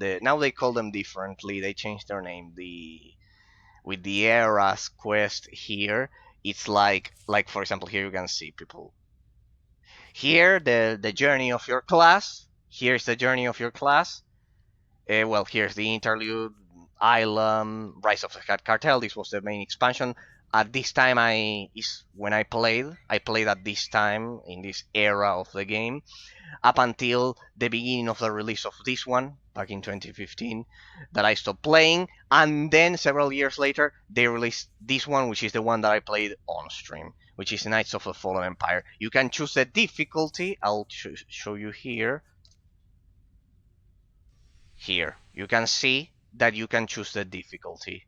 now they call them differently. They changed their name. With the eras quest here, it's like for example, here you can see people. Here the journey of your class. Here's the journey of your class. Well, here's the interlude, Island, Rise of the Cat Cartel. This was the main expansion. At this time, when I played. I played at this time in this era of the game, up until the beginning of the release of this one back in 2015, that I stopped playing. And then several years later, they released this one, which is the one that I played on stream, which is Knights of the Fallen Empire. You can choose the difficulty. I'll show you here. Here you can see that you can choose the difficulty.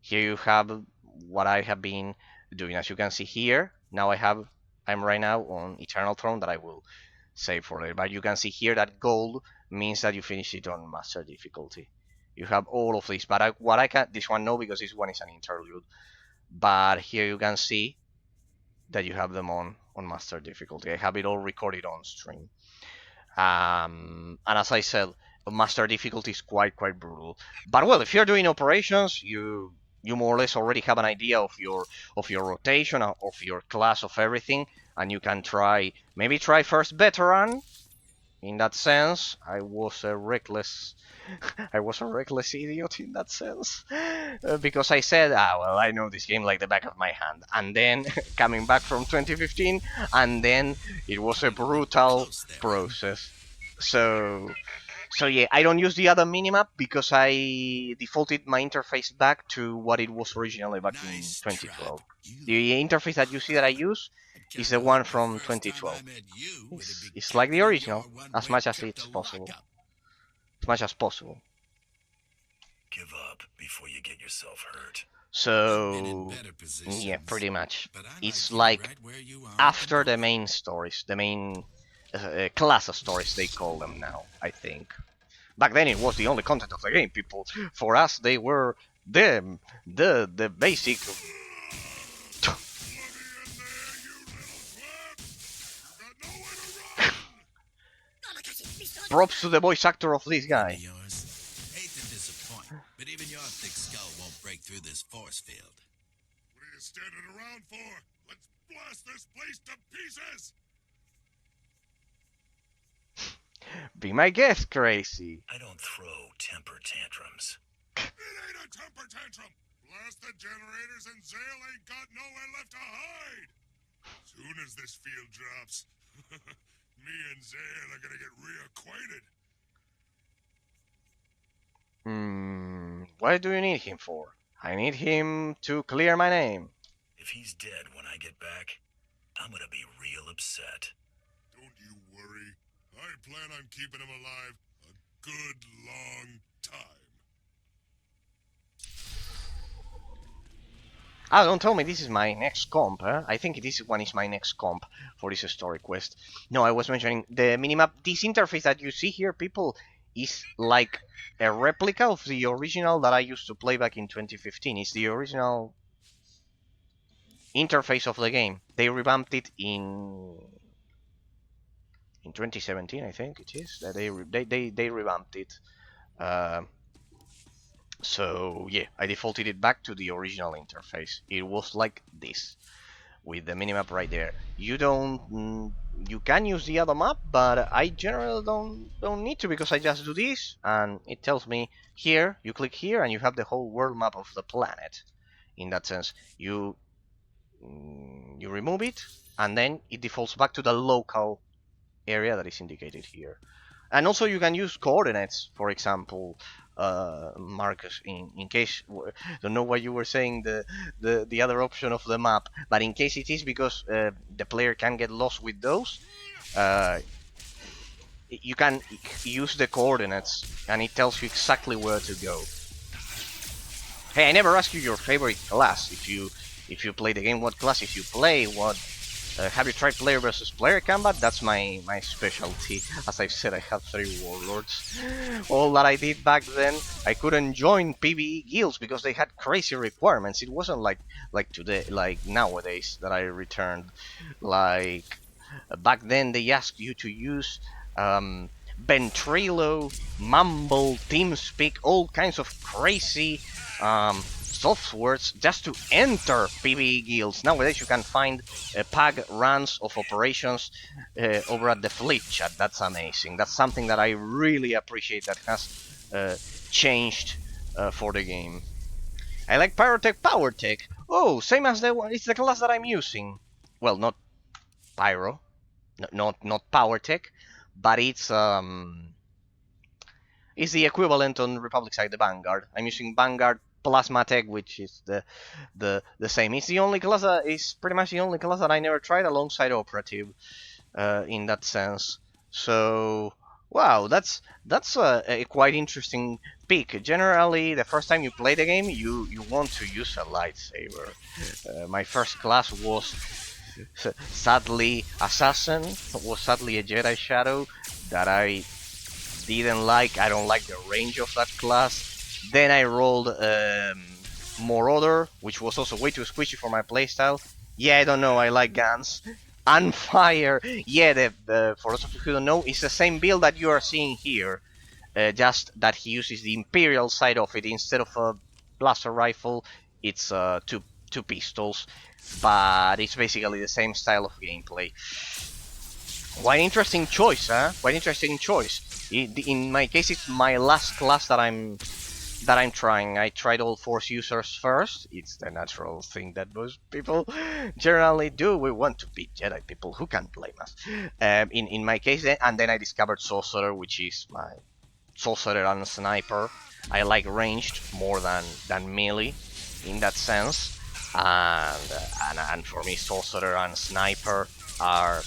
Here you have what I have been doing. As you can see here, now I'm right now on Eternal Throne, that I will save for later. But you can see here that gold means that you finish it on master difficulty. You have all of these, but what I can, this one no, because this one is an interlude. But here you can see that you have them on master difficulty. I have it all recorded on stream. And as I said, master difficulty is quite brutal. But well, if you're doing operations, you more or less already have an idea of your rotation, of your class, of everything, and you can maybe try first veteran. In that sense, I was a reckless idiot in that sense, because I said, well, I know this game like the back of my hand, and then coming back from 2015, and then it was a brutal process. So yeah, I don't use the other minimap because I defaulted my interface back to what it was originally back in 2012. The interface that you see that I use is the one from 2012. It's like the original, as much as it's possible. As much as possible. Give up before you get yourself hurt. So yeah, pretty much. It's like after the main stories, the main class of stories they call them now, I think. Back then it was the only content of the game, people. For us, they were the basic. Props to the voice actor of this guy. Hate to disappoint, but even your thick skull won't break through this force field. What are you standing around for? Let's blast this place to pieces! Be my guest, Crazy. I don't throw temper tantrums. It ain't a temper tantrum! Blast the generators and Zale ain't got nowhere left to hide! Soon as this field drops, me and Zale are gonna get reacquainted. What do you need him for? I need him to clear my name. If he's dead when I get back, I'm gonna be real upset. Don't you worry. I plan on keeping him alive a good long time. Ah, don't tell me this is my next comp, huh? I think this one is my next comp for this story quest. No, I was mentioning the minimap. This interface that you see here, people, is like a replica of the original that I used to play back in 2015. It's the original interface of the game. They revamped it in 2017, I think it is. They revamped it. So yeah, I defaulted it back to the original interface. It was like this, with the minimap right there. You can use the other map, but I generally don't need to, because I just do this and it tells me here. You click here and you have the whole world map of the planet. In that sense, you remove it and then it defaults back to the local area that is indicated here. And also you can use coordinates, for example, Marcus, in case don't know what you were saying, the other option of the map, but in case it is because the player can get lost with those, you can use the coordinates and it tells you exactly where to go. Hey, I never asked you your favorite class. If you play the game, what class? If you play, what have you tried player versus player combat? That's my specialty. As I've said, I have 3 warlords. All that I did back then, I couldn't join PvE guilds because they had crazy requirements. It wasn't like today, like nowadays that I returned. Like back then, they asked you to use Ventrilo, Mumble, TeamSpeak, all kinds of crazy softwares just to enter PvE guilds. Nowadays you can find PAG runs of operations over at the fleet chat. That's amazing. That's something that I really appreciate that has changed for the game. I like Pyrotech Powertech. Oh, same as the one. It's the class that I'm using. Well, not Pyro, not Powertech, but it's the equivalent on Republic side, the Vanguard. I'm using Vanguard Plasma Tech, which is the same. It's the only class that is pretty much the only class that I never tried alongside Operative, in that sense. So wow, that's a quite interesting pick. Generally, the first time you play the game, you want to use a lightsaber. My first class was sadly Assassin, was sadly a Jedi Shadow that I didn't like. I don't like the range of that class. Then I rolled Marauder, which was also way too squishy for my playstyle. Yeah, I don't know. I like guns. And fire. Yeah, for those of you who don't know, it's the same build that you are seeing here. Just that he uses the Imperial side of it instead of a blaster rifle. It's two pistols, but it's basically the same style of gameplay. Quite interesting choice, huh? Quite interesting choice. In my case, it's my last class that I'm trying. I tried all Force users first. It's the natural thing that most people generally do. We want to be Jedi people. Who can blame us? In my case, and then I discovered SWTOR, which is my sorcerer and sniper. I like ranged more than melee in that sense, and for me, sorcerer and sniper are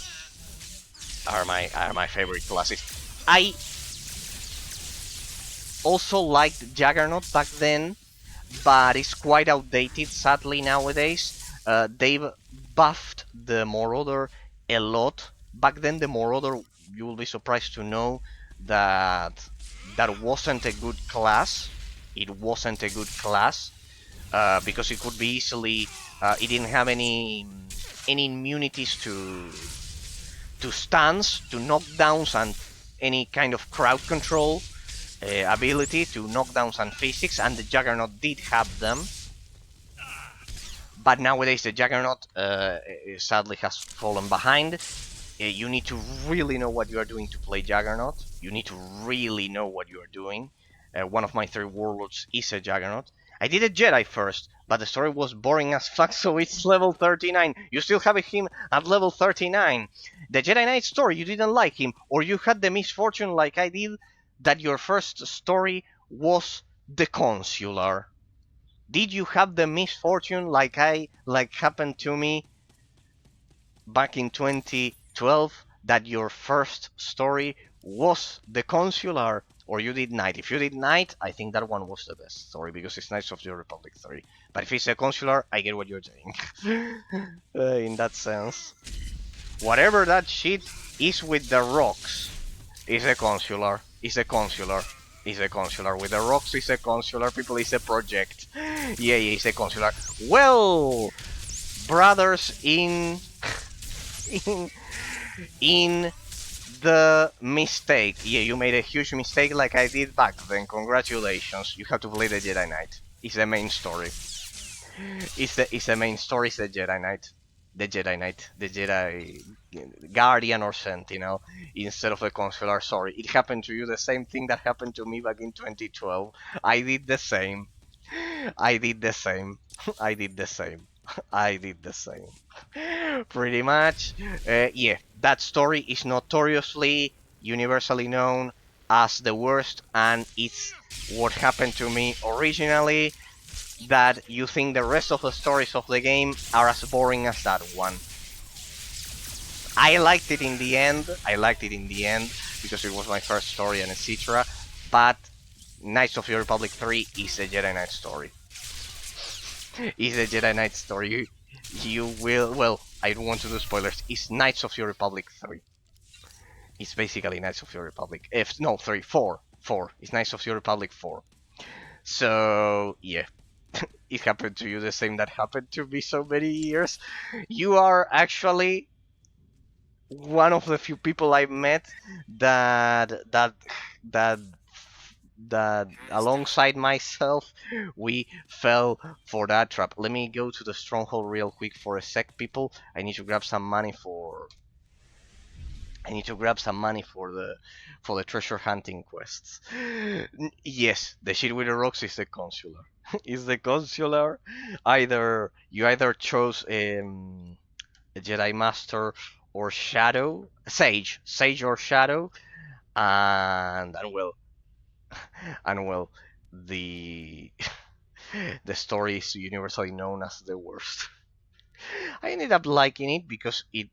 my favorite classes. I also liked Juggernaut back then, but it's quite outdated sadly nowadays. They've buffed the Marauder a lot. Back then the Marauder, you will be surprised to know that that wasn't a good class. It wasn't a good class because it could be easily. It didn't have any immunities to stuns, to knockdowns, and any kind of crowd control ability to knockdowns and physics, and the Juggernaut did have them. But nowadays the Juggernaut sadly has fallen behind. You need to really know what you are doing to play Juggernaut. You need to really know what you are doing. One of my 3 warlords is a Juggernaut. I did a Jedi first, but the story was boring as fuck, so it's level 39. You still have him at level 39. The Jedi Knight story, you didn't like him, or you had the misfortune like I did, that your first story was the Consular. Did you have the misfortune like happened to me back in 2012 that your first story was the Consular, or you did Knight? If you did Knight, I think that one was the best story because it's Knights of the Republic 3. But if it's a Consular, I get what you're saying. In that sense, whatever that shit is with the rocks is a Consular. Is a Consular. Is a Consular. With the rocks is a Consular. People, is a project. Yeah, it's a Consular. Well, brothers in in the mistake. Yeah, you made a huge mistake like I did back then. Congratulations. You have to play the Jedi Knight. It's the main story. It's the main story. It's the Jedi Knight. The Jedi Knight. The Jedi Guardian or Sentinel instead of the Consular. Sorry, it happened to you the same thing that happened to me back in 2012. I did the same. I did the same. I did the same. I did the same. Pretty much. Yeah, that story is notoriously universally known as the worst, and it's what happened to me originally. That you think the rest of the stories of the game are as boring as that one. I liked it in the end. I liked it in the end because it was my first story and etc. But Knights of the Republic 3 is a Jedi Knight story. Is a Jedi Knight story. You will. Well, I don't want to do spoilers. It's Knights of the Republic 3. It's basically Knights of the Republic. No, 3, 4. 4. It's Knights of the Republic 4. So, yeah. It happened to you the same that happened to me so many years. You are actually one of the few people I met that that that alongside myself we fell for that trap. Let me go to the stronghold real quick for a sec, people. I need to grab some money for the treasure hunting quests. Yes, the shit with the rocks is the consular. Is the consular. Either chose a Jedi Master or Shadow, Sage or Shadow, and well, the the story is universally known as the worst. I ended up liking it because it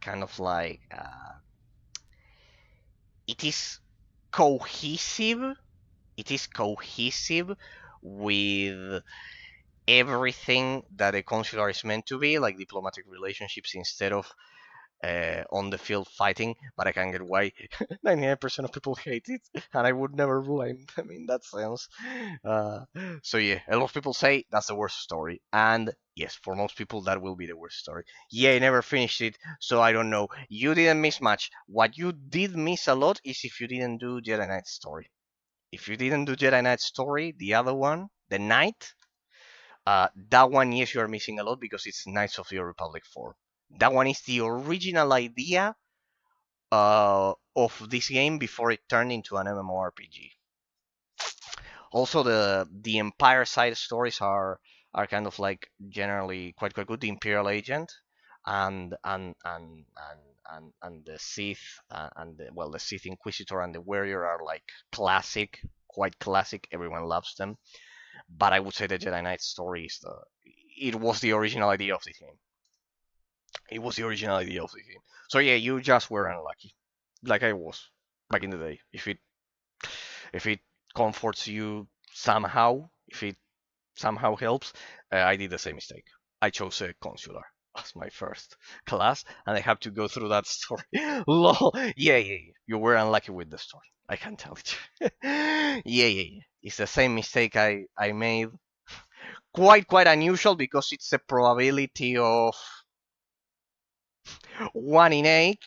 kind of like it is cohesive. It is cohesive with everything that a consular is meant to be, like diplomatic relationships instead of on the field fighting, but I can get why 99% of people hate it, and I would never blame them in that sense. Uh, so yeah, a lot of people say that's the worst story, and yes, for most people that will be the worst story. Yeah, I never finished it, so I don't know. You didn't miss much. What you did miss a lot is if you didn't do Jedi Knight story. If you didn't do Jedi Knight story, the other one, the Knight, that one, yes, you are missing a lot because it's Knights of the Old Republic 4. That one is the original idea of this game before it turned into an MMORPG. Also, the Empire side stories are kind of like generally quite good. The Imperial Agent and the Sith and the Sith Inquisitor and the Warrior are like classic, quite classic. Everyone loves them. But I would say the Jedi Knight story is it was the original idea of the game. It was the original idea of the game. So yeah, you just were unlucky, like I was back in the day. If it comforts you somehow, if it somehow helps, I did the same mistake. I chose a consular as my first class, and I have to go through that story. Lol. Yeah. You were unlucky with the story. I can tell it. Yeah. It's the same mistake I made. Quite unusual because it's a probability of 1 in 8.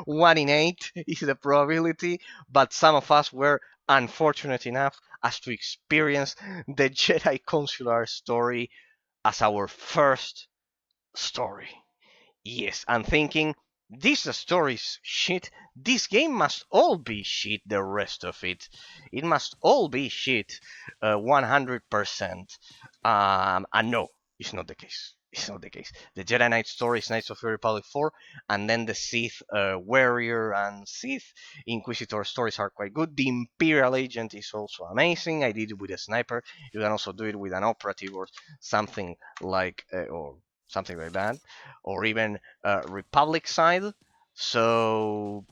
1 in 8 is the probability, but some of us were unfortunate enough as to experience the Jedi Consular story as our first story. Yes, I'm thinking this story is shit. This game must all be shit. The rest of it must all be shit. 100%. And no, it's not the case. It's not the case. The Jedi Knight story is Knights of the Republic 4, and then the Sith Warrior and Sith Inquisitor stories are quite good. The Imperial Agent is also amazing. I did it with a sniper. You can also do it with an operative or something or something like that, or even Republic side. So,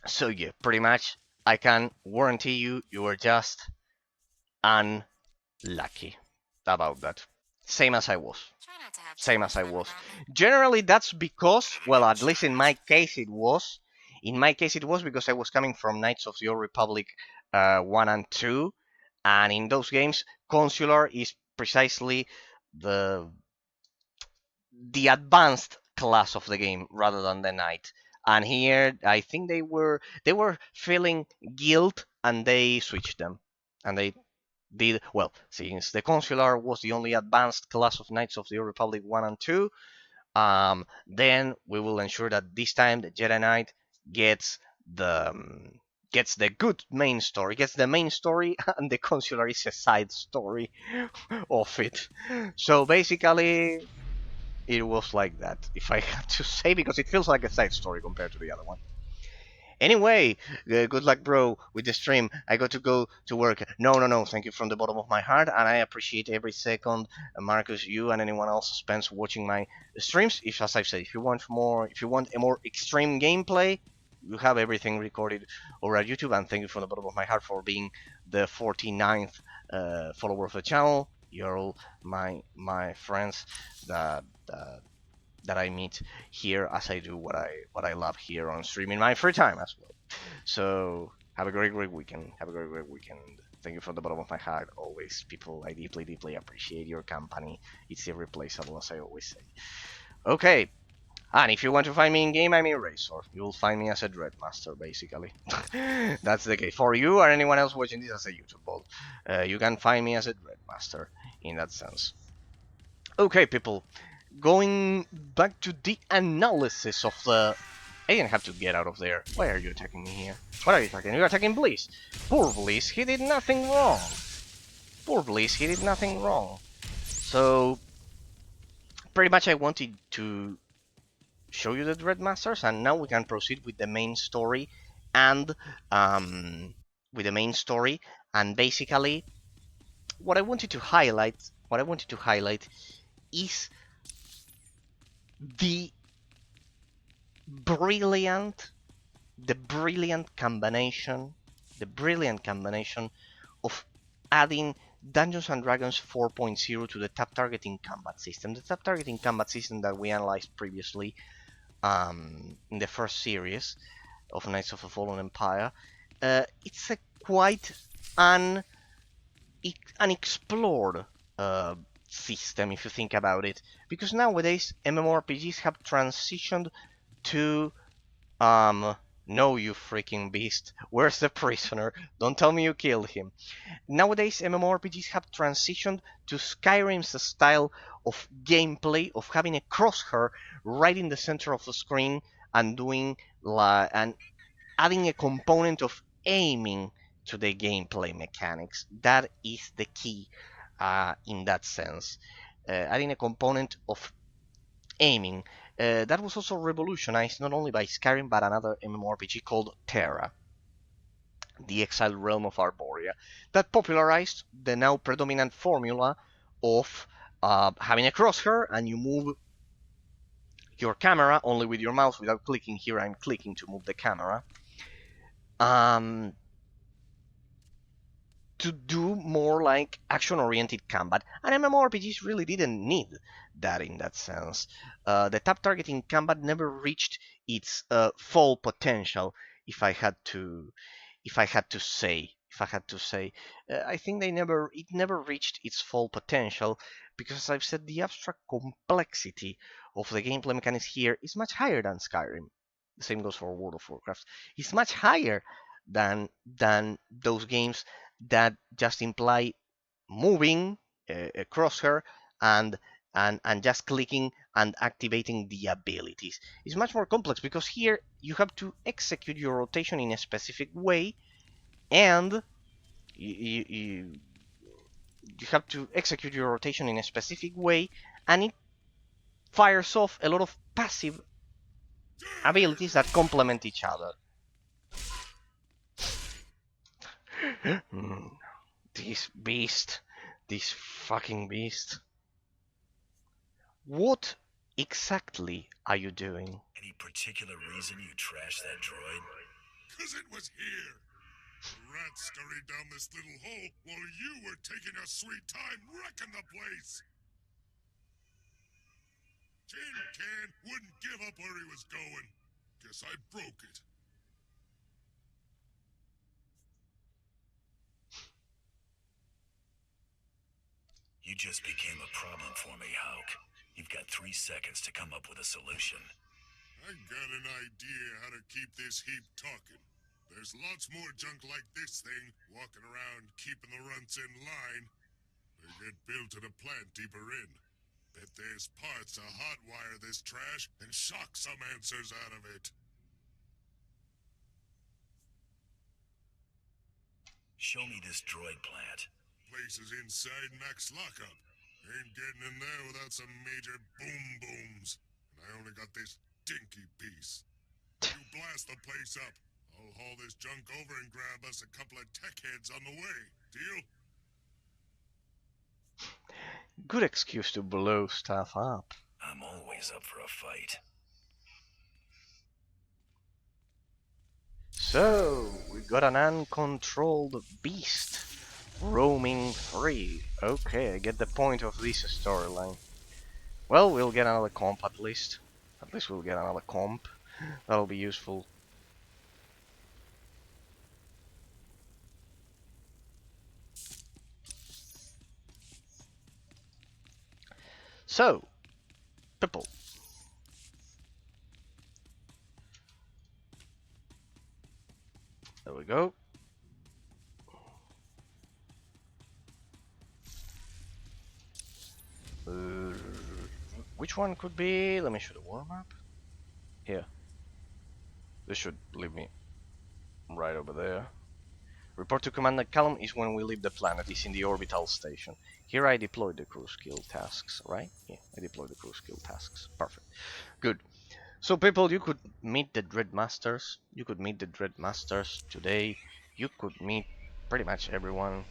so yeah, pretty much I can warranty you were just unlucky about that. Same as I was. Same as I was. Generally, that's because, well, at least in my case, it was. In my case, it was because I was coming from Knights of the Old Republic 1 and 2, and in those games, Consular is precisely the the advanced class of the game rather than the knight. And here, I think they were feeling guilt, and they switched them, and they did well. Since the consular was the only advanced class of Knights of the Old Republic 1 and 2, then we will ensure that this time the Jedi Knight gets the gets the good main story, gets the main story, and the consular is a side story of it. So basically, it was like that, if I had to say, because it feels like a side story compared to the other one. Anyway, good luck, bro, with the stream. I got to go to work. No. Thank you from the bottom of my heart, and I appreciate every second, Marcus, you, and anyone else spends watching my streams. If, as I've said, if you want a more extreme gameplay, you have everything recorded over at YouTube. And thank you from the bottom of my heart for being the 49th follower of the channel. You're all my friends that I meet here as I do what I love here on stream in my free time as well. So have a great weekend. Have a great weekend. Thank you from the bottom of my heart. Always, people, I deeply, deeply appreciate your company. It's irreplaceable, as I always say. Okay, and if you want to find me in game, I'm Erasor. You'll find me as a Dreadmaster, basically. That's the case. For you or anyone else watching this as a YouTube bot, you can find me as a Dreadmaster in that sense. Okay, people, going back to the analysis of the... I didn't have to get out of there. Why are you attacking me here? What are you attacking? You're attacking Bliss. Poor Bliss, he did nothing wrong. Poor Bliss, he did nothing wrong. So, pretty much I wanted to show you the Dreadmasters, and now we can proceed with the main story, and basically, what I wanted to highlight, is the brilliant, combination, of adding Dungeons and Dragons 4.0 to the tap targeting combat system. The tap targeting combat system that we analyzed previously in the first series of Knights of the Fallen Empire. It's a quite unexplored system if you think about it, because nowadays MMORPGs have transitioned to no, you freaking beast. Where's the prisoner? Don't tell me you killed him. Nowadays, MMORPGs have transitioned to Skyrim's style of gameplay, of having a crosshair right in the center of the screen and and adding a component of aiming to the gameplay mechanics. That is the key in that sense. Adding a component of aiming. That was also revolutionized not only by Skyrim but another MMORPG called Terra, the exiled realm of Arborea, that popularized the now predominant formula of having a crosshair and you move your camera only with your mouse without clicking. Here I'm clicking to move the camera. To do more like action-oriented combat, and MMORPGs really didn't need that in that sense. The tap targeting combat never reached its full potential. If I had to say, I think it never reached its full potential because, as I've said, the abstract complexity of the gameplay mechanics here is much higher than Skyrim. The same goes for World of Warcraft. It's much higher than those games that just imply moving a crosshair and just clicking and activating the abilities. It's much more complex because here you have to execute your rotation in a specific way, and you have to execute your rotation in a specific way, and it fires off a lot of passive abilities that complement each other. This beast. This fucking beast. What exactly are you doing? Any particular reason you trashed that droid? 'Cause it was here. The rats scurried down this little hole while you were taking a sweet time wrecking the place. Tin Can wouldn't give up where he was going. Guess I broke it. You just became a problem for me, Hauk. You've got 3 seconds to come up with a solution. I got an idea how to keep this heap talking. There's lots more junk like this thing walking around keeping the runts in line. They get built at a plant deeper in. Bet there's parts to hotwire this trash and shock some answers out of it. Show me this droid plant. Place is inside Max lockup. Ain't getting in there without some major boom booms. And I only got this dinky piece. You blast the place up. I'll haul this junk over and grab us a couple of tech heads on the way. Deal? Good excuse to blow stuff up. I'm always up for a fight. So, we got an uncontrolled beast roaming free. Okay, I get the point of this storyline. Well, we'll get another comp at least. At least we'll get another comp. That'll be useful. So, people. There we go. Which one could be? Let me show the war map. Here. This should leave me right over there. Report to command column is when we leave the planet. It's in the orbital station. Here I deployed the crew skill tasks, right? Yeah, I deployed the crew skill tasks. Perfect. Good. So people, you could meet the Dread Masters. You could meet the Dread Masters today. You could meet pretty much everyone.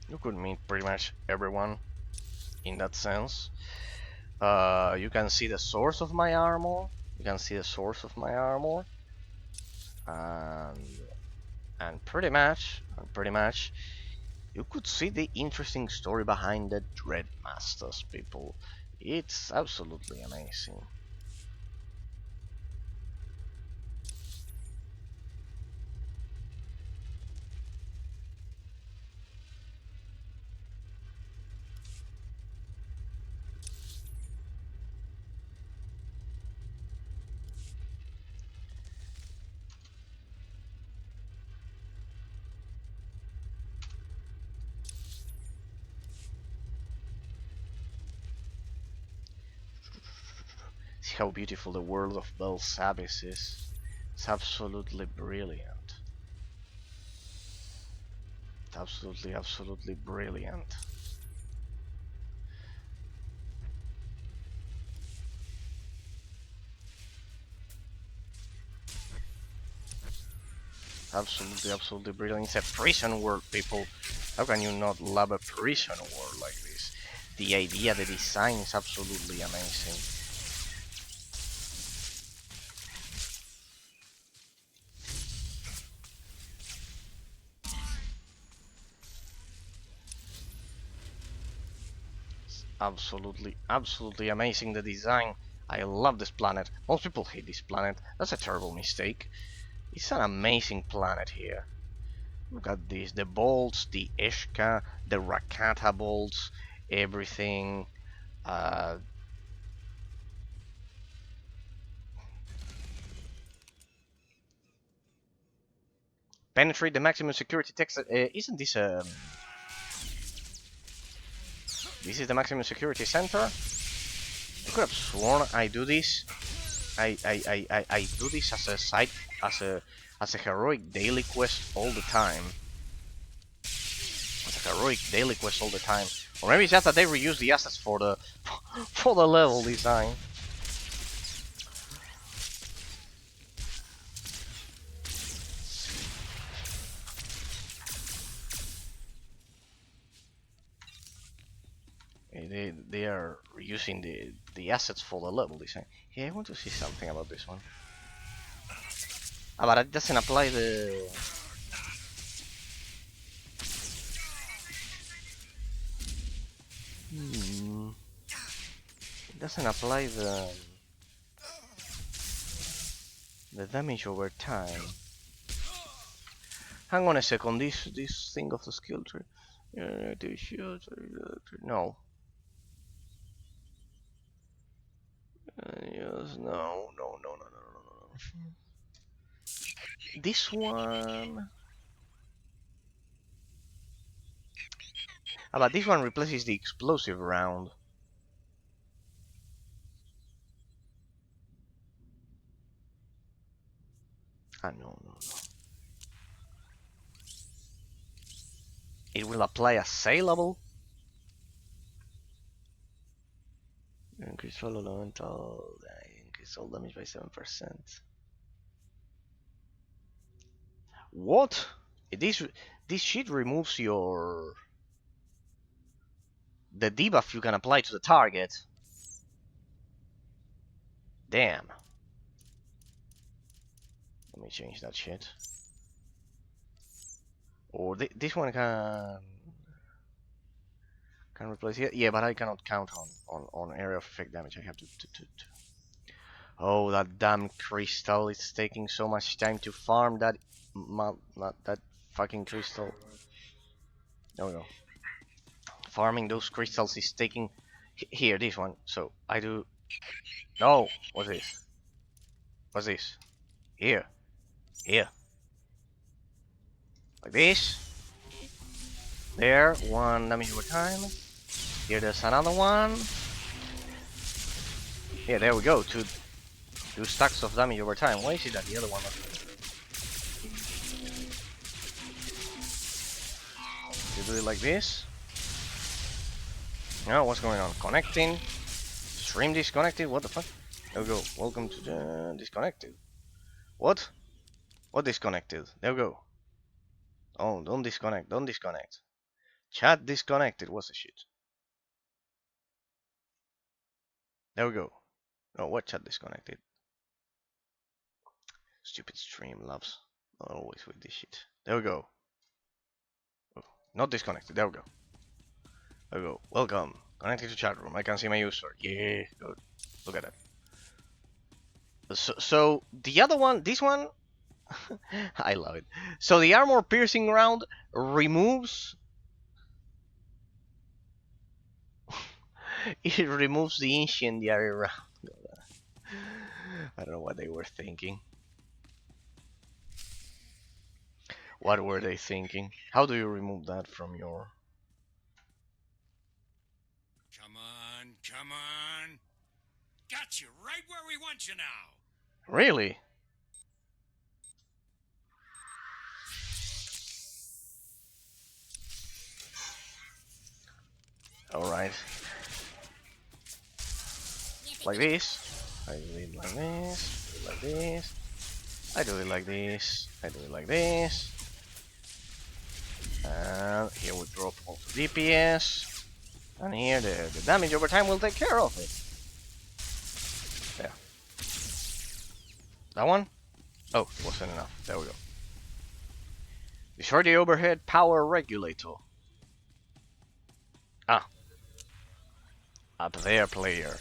You could meet pretty much everyone in that sense. You can see the source of my armor. You can see the source of my armor. And pretty much, you could see the interesting story behind the Dread Masters, people. It's absolutely amazing. See how beautiful the world of Belsavis is. It's absolutely brilliant. It's absolutely brilliant. Absolutely brilliant. It's a prison world, people. How can you not love a prison world like this? The idea, the design is absolutely amazing. Absolutely amazing, the design. I love this planet. Most people hate this planet. That's a terrible mistake. It's an amazing planet here. Look at this, the bolts, the Eshka, the Rakata bolts, everything. Penetrate the maximum security text. Isn't this a... This is the maximum security center? I could have sworn I do this. I do this as a side, as a heroic daily quest all the time. As a heroic daily quest all the time. Or maybe it's just that they reuse the assets for the for the level design. They are reusing the assets for the level design. Yeah, I want to see something about this one. Ah, but it doesn't apply the... It doesn't apply the damage over time. Hang on a second, this thing of the skill tree. No. Yes, no. This one... Ah, but this one replaces the explosive round. Ah, no. It will apply a saleable. Increase all elemental, increase all damage by 7%. What? This shit removes the debuff you can apply to the target. Damn. Let me change that shit. Or this one can replace it. Yeah, but I cannot count on area of effect damage. I have to Oh, that damn crystal! It's taking so much time to farm that, not that fucking crystal. No, no. Farming those crystals is taking. Here, this one. So I do. No, what's this? What's this? Here, here, like this. There, one damage over time. Here, there's another one. Yeah, there we go. Two stacks of damage over time. Why is it that the other one? You do it like this. No, what's going on? Connecting. Stream disconnected. What the fuck? There we go. Welcome to the disconnected. What? What disconnected? There we go. Oh, don't disconnect. Don't disconnect. Chat disconnected. What's the shit? There we go. Oh, what chat disconnected? Stupid stream loves. Always with this shit. There we go. Oh, not disconnected. There we go. There we go. Welcome. Connected to chat room. I can see my user. Yeah. Good. Look at that. So the other one, this one, I love it. So the armor piercing round removes. It removes the incendiary round. I don't know what they were thinking. What were they thinking? How do you remove that from your... Come on, come on. Got you right where we want you now. Really? Alright. Like this. I do it like this. Do it like this. I do it like this. I do it like this. And here we drop all the DPS. And here the damage over time will take care of it. There. That one? Oh, wasn't enough. There we go. Destroy the overhead power regulator. Ah. Up there, player.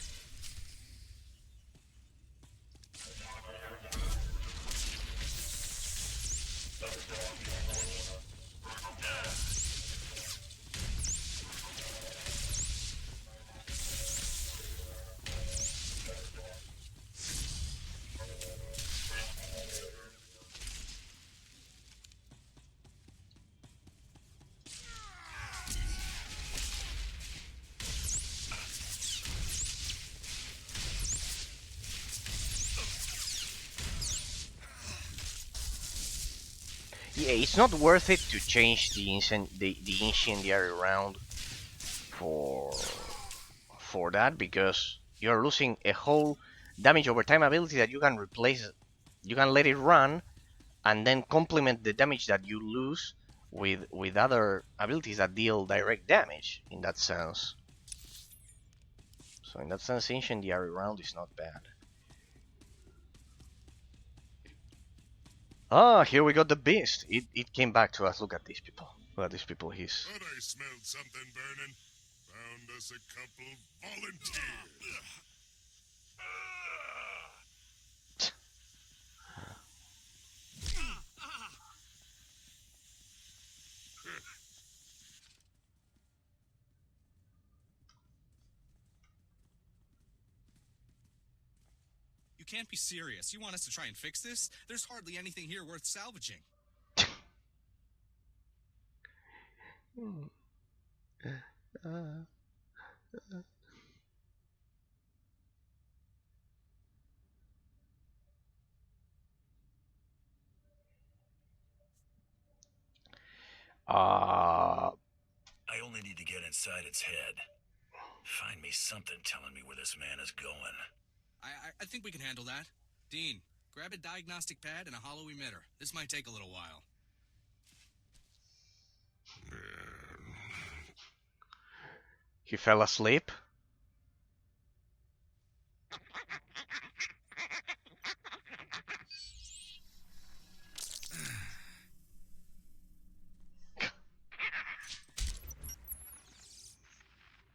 Yeah, it's not worth it to change the incendiary round for that, because you're losing a whole damage over time ability that you can replace. You can let it run and then complement the damage that you lose with other abilities that deal direct damage in that sense. So in that sense, incendiary round is not bad. Ah, here we got the beast. It came back to us. Look at these people. Look at these people. He's... Thought I smelled something burning. Found us a couple volunteers. You can't be serious. You want us to try and fix this? There's hardly anything here worth salvaging. I only need to get inside its head. Find me something telling me where this man is going. I think we can handle that. Dean, grab a diagnostic pad and a hollow emitter. This might take a little while. He fell asleep.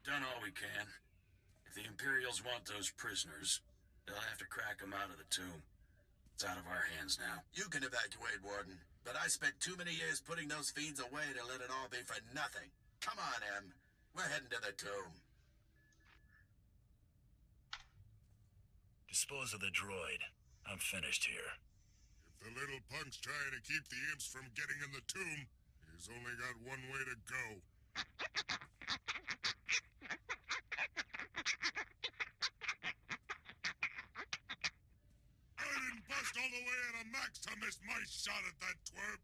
Done all we can. If the Imperials want those prisoners, They'll have to crack him out of the tomb. It's out of our hands now. You can evacuate, Warden, but I spent too many years putting those fiends away to let it all be for nothing. Come on, Em. We're heading to the tomb. Dispose of the droid. I'm finished here. If the little punk's trying to keep the imps from getting in the tomb, he's only got one way to go. I didn't bust all the way at a max to miss my shot at that twerp.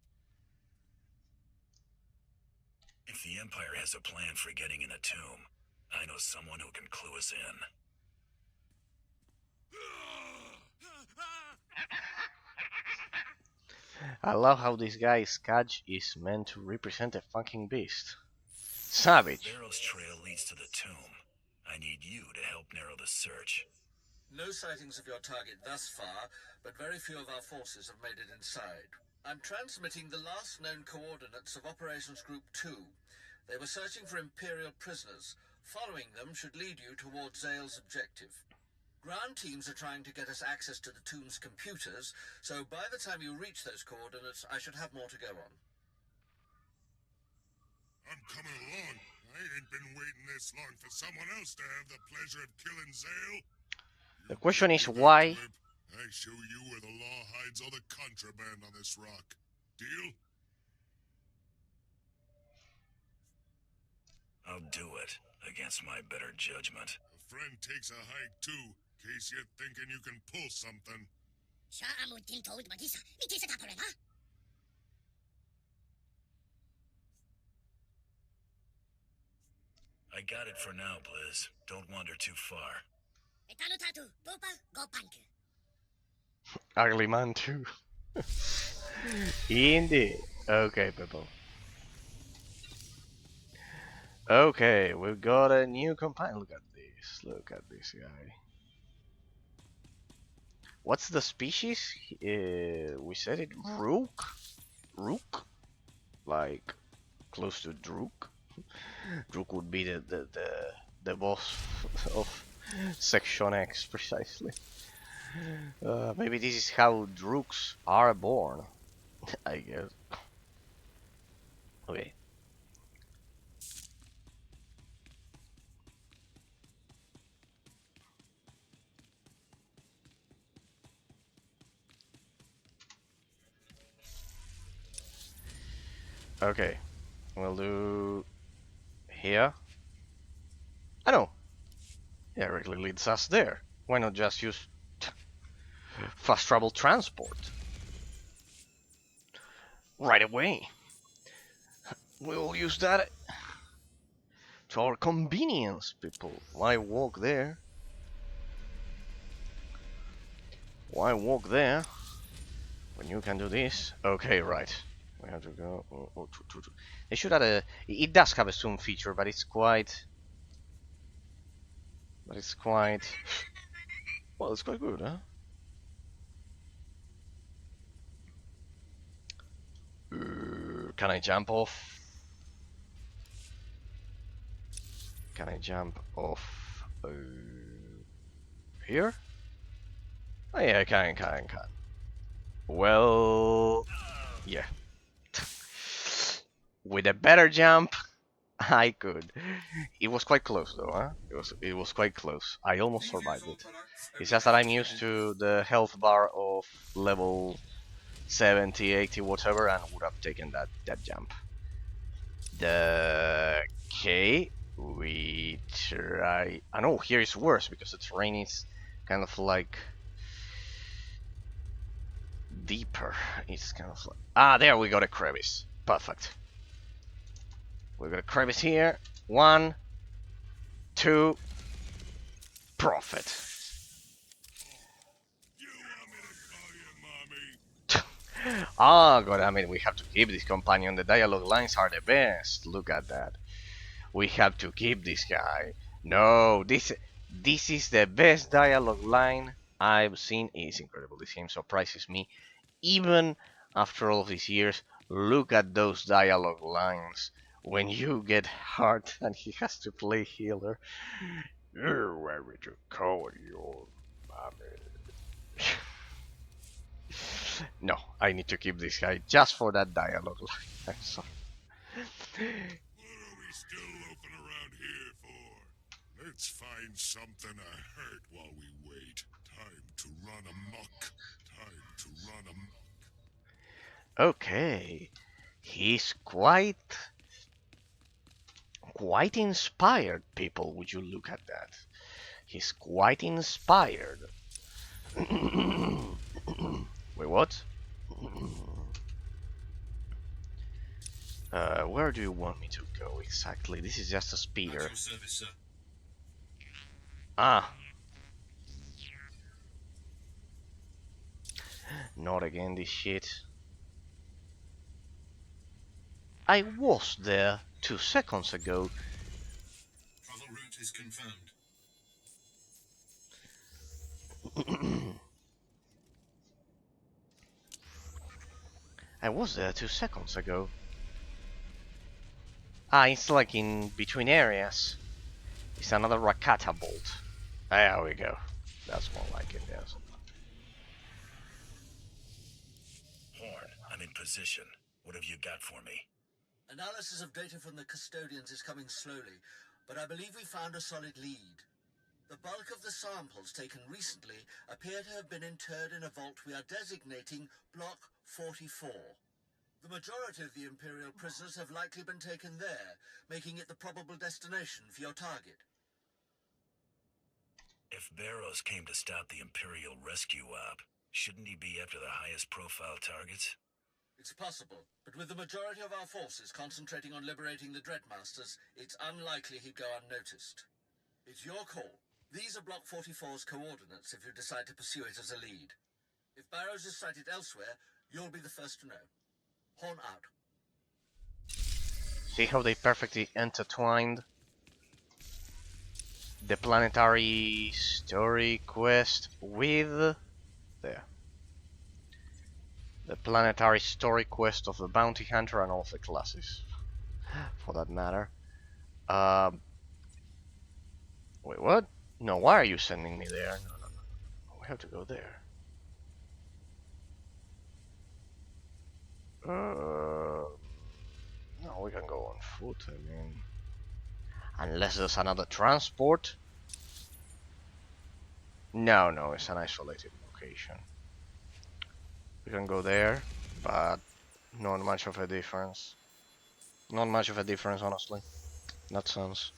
If the Empire has a plan for getting in the tomb, I know someone who can clue us in. I love how this guy's sketch is meant to represent a fucking beast. Savage. Barrow's trail leads to the tomb. I need you to help narrow the search. No sightings of your target thus far, but very few of our forces have made it inside. I'm transmitting the last known coordinates of Operations Group 2. They were searching for Imperial prisoners. Following them should lead you towards Zale's objective. Ground teams are trying to get us access to the tomb's computers, so by the time you reach those coordinates, I should have more to go on. I'm coming along. I ain't been waiting this long for someone else to have the pleasure of killing Zale. The question is You why? twerp, I show you where the law hides all the contraband on this rock. Deal? I'll do it, against my better judgment. A friend takes a hike too, in case you're thinking you can pull something. I got it for now, Blizz. Don't wander too far. Ugly man too. Indeed. Okay, people. Okay, we've got a new companion. Look at this. Look at this guy. What's the species? We said it Rook? Rook? Like close to Drook? Drook would be the boss of Section X precisely. Maybe this is how Drooks are born, I guess. Okay. Okay, we'll do here. I know. Yeah, directly leads us there. Why not just use fast travel transport? Right away. We'll use that to our convenience, people. Why walk there? Why walk there when you can do this? Okay, right. We have to go. They should add a. It does have a zoom feature, but it's quite. Well, it's quite good, huh? Can I jump off? Can I jump off here? Oh yeah, I can. Well, yeah. With a better jump, I could. It was quite close though, huh? It was quite close. I almost survived it. It's just that I'm used to the health bar of level 70, 80, whatever, and would have taken that jump. Okay, we try. I know here is worse because the terrain is kind of like deeper. It's kind of like there we got a crevice. Perfect. We got a crevice here. 1, 2, profit. You want me to call you mommy? Ah, god, I mean, we have to keep this companion. The dialogue lines are the best. Look at that. We have to keep this guy. No, this is the best dialogue line I've seen. It's incredible. This game surprises me. Even after all of these years, look at those dialogue lines. When you get hurt and he has to play healer. You're ready to cover your No, I need to keep this guy just for that dialogue. I'm sorry. What are we still loafing around here for? Let's find something to hurt while we wait. Time to run amok. Time to run amok. Okay, he's quite inspired, people. Would you look at that? He's quite inspired. Wait, what? Where do you want me to go exactly? This is just a speeder. At your service, sir. Ah. Not again this shit. I was there 2 seconds ago. Travel route is confirmed. I was there 2 seconds ago. Ah, it's like in between areas. It's another Rakata bolt. There we go. That's more like it, yes. Horn, I'm in position. What have you got for me? Analysis of data from the custodians is coming slowly, but I believe we found a solid lead. The bulk of the samples taken recently appear to have been interred in a vault we are designating Block 44. The majority of the Imperial prisoners have likely been taken there, making it the probable destination for your target. If Barrows came to stop the Imperial rescue op, shouldn't he be after the highest profile targets? It's possible, but with the majority of our forces concentrating on liberating the Dreadmasters, it's unlikely he'd go unnoticed. It's your call. These are Block 44's coordinates if you decide to pursue it as a lead. If Barrows is sighted elsewhere, you'll be the first to know. Horn out. See how they perfectly intertwined? The planetary story quest with... There. The planetary story quest of the bounty hunter and all the classes. For that matter. Wait, what? No, why are you sending me there? No. We have to go there. No, we can go on foot, I mean... Unless there's another transport. No, it's an isolated location. We can go there, but not much of a difference. Not much of a difference, honestly. That sounds...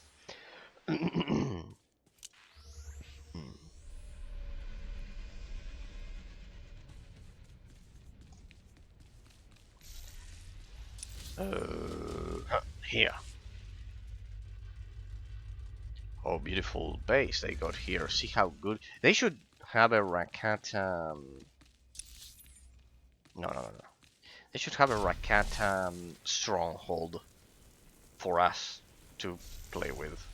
Here. Oh, beautiful base they got here. See how good... They should have a Rakata... No. They should have a Rakata stronghold for us to play with.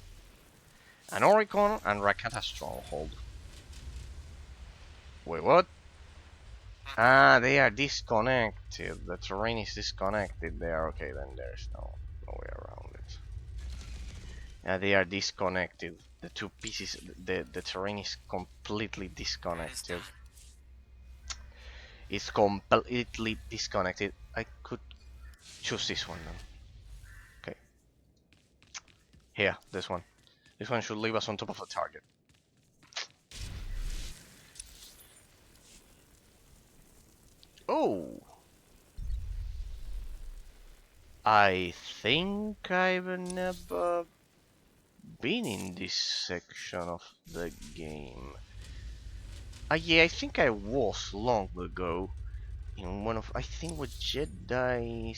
An Oricon and Rakata stronghold. Wait, what? Ah, they are disconnected. The terrain is disconnected there. Okay, then there's no way around it. Yeah, they are disconnected. The two pieces, the terrain is completely disconnected. It's completely disconnected. I could choose this one then. Okay. Here, this one. This one should leave us on top of the target. Oh! I think I've never been in this section of the game. Yeah, I think I was long ago in one of, I think with Jedi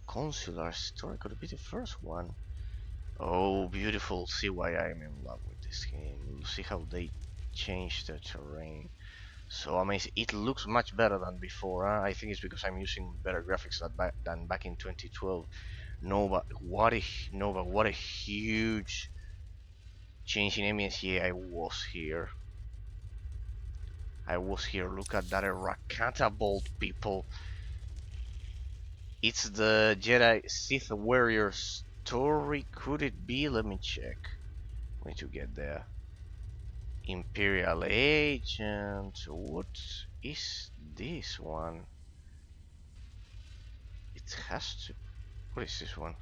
Consular Story could be the first one. Oh, beautiful. See why I'm in love with this game. See how they changed the terrain. So amazing. It looks much better than before. Huh? I think it's because I'm using better graphics than back in 2012. Nova, what a huge change in MSA. I was here. Look at that Rakata bolt, people. It's the Jedi Sith Warrior story. Could it be? Let me check. We need to get there. Imperial agent. What is this one? It has to. What is this one?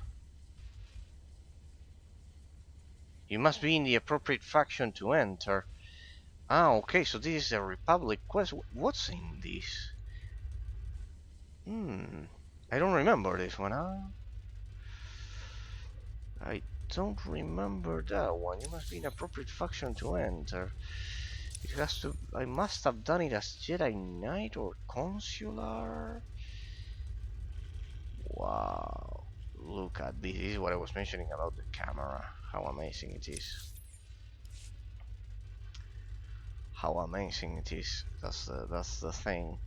You must be in the appropriate faction to enter. Ah, okay, so this is a Republic quest. What's in this? I don't remember this one, huh? I don't remember that one. You must be in appropriate faction to enter. It has to. I must have done it as Jedi Knight or Consular. Wow. Look at this. This is what I was mentioning about the camera. How amazing it is. How amazing it is. That's the thing.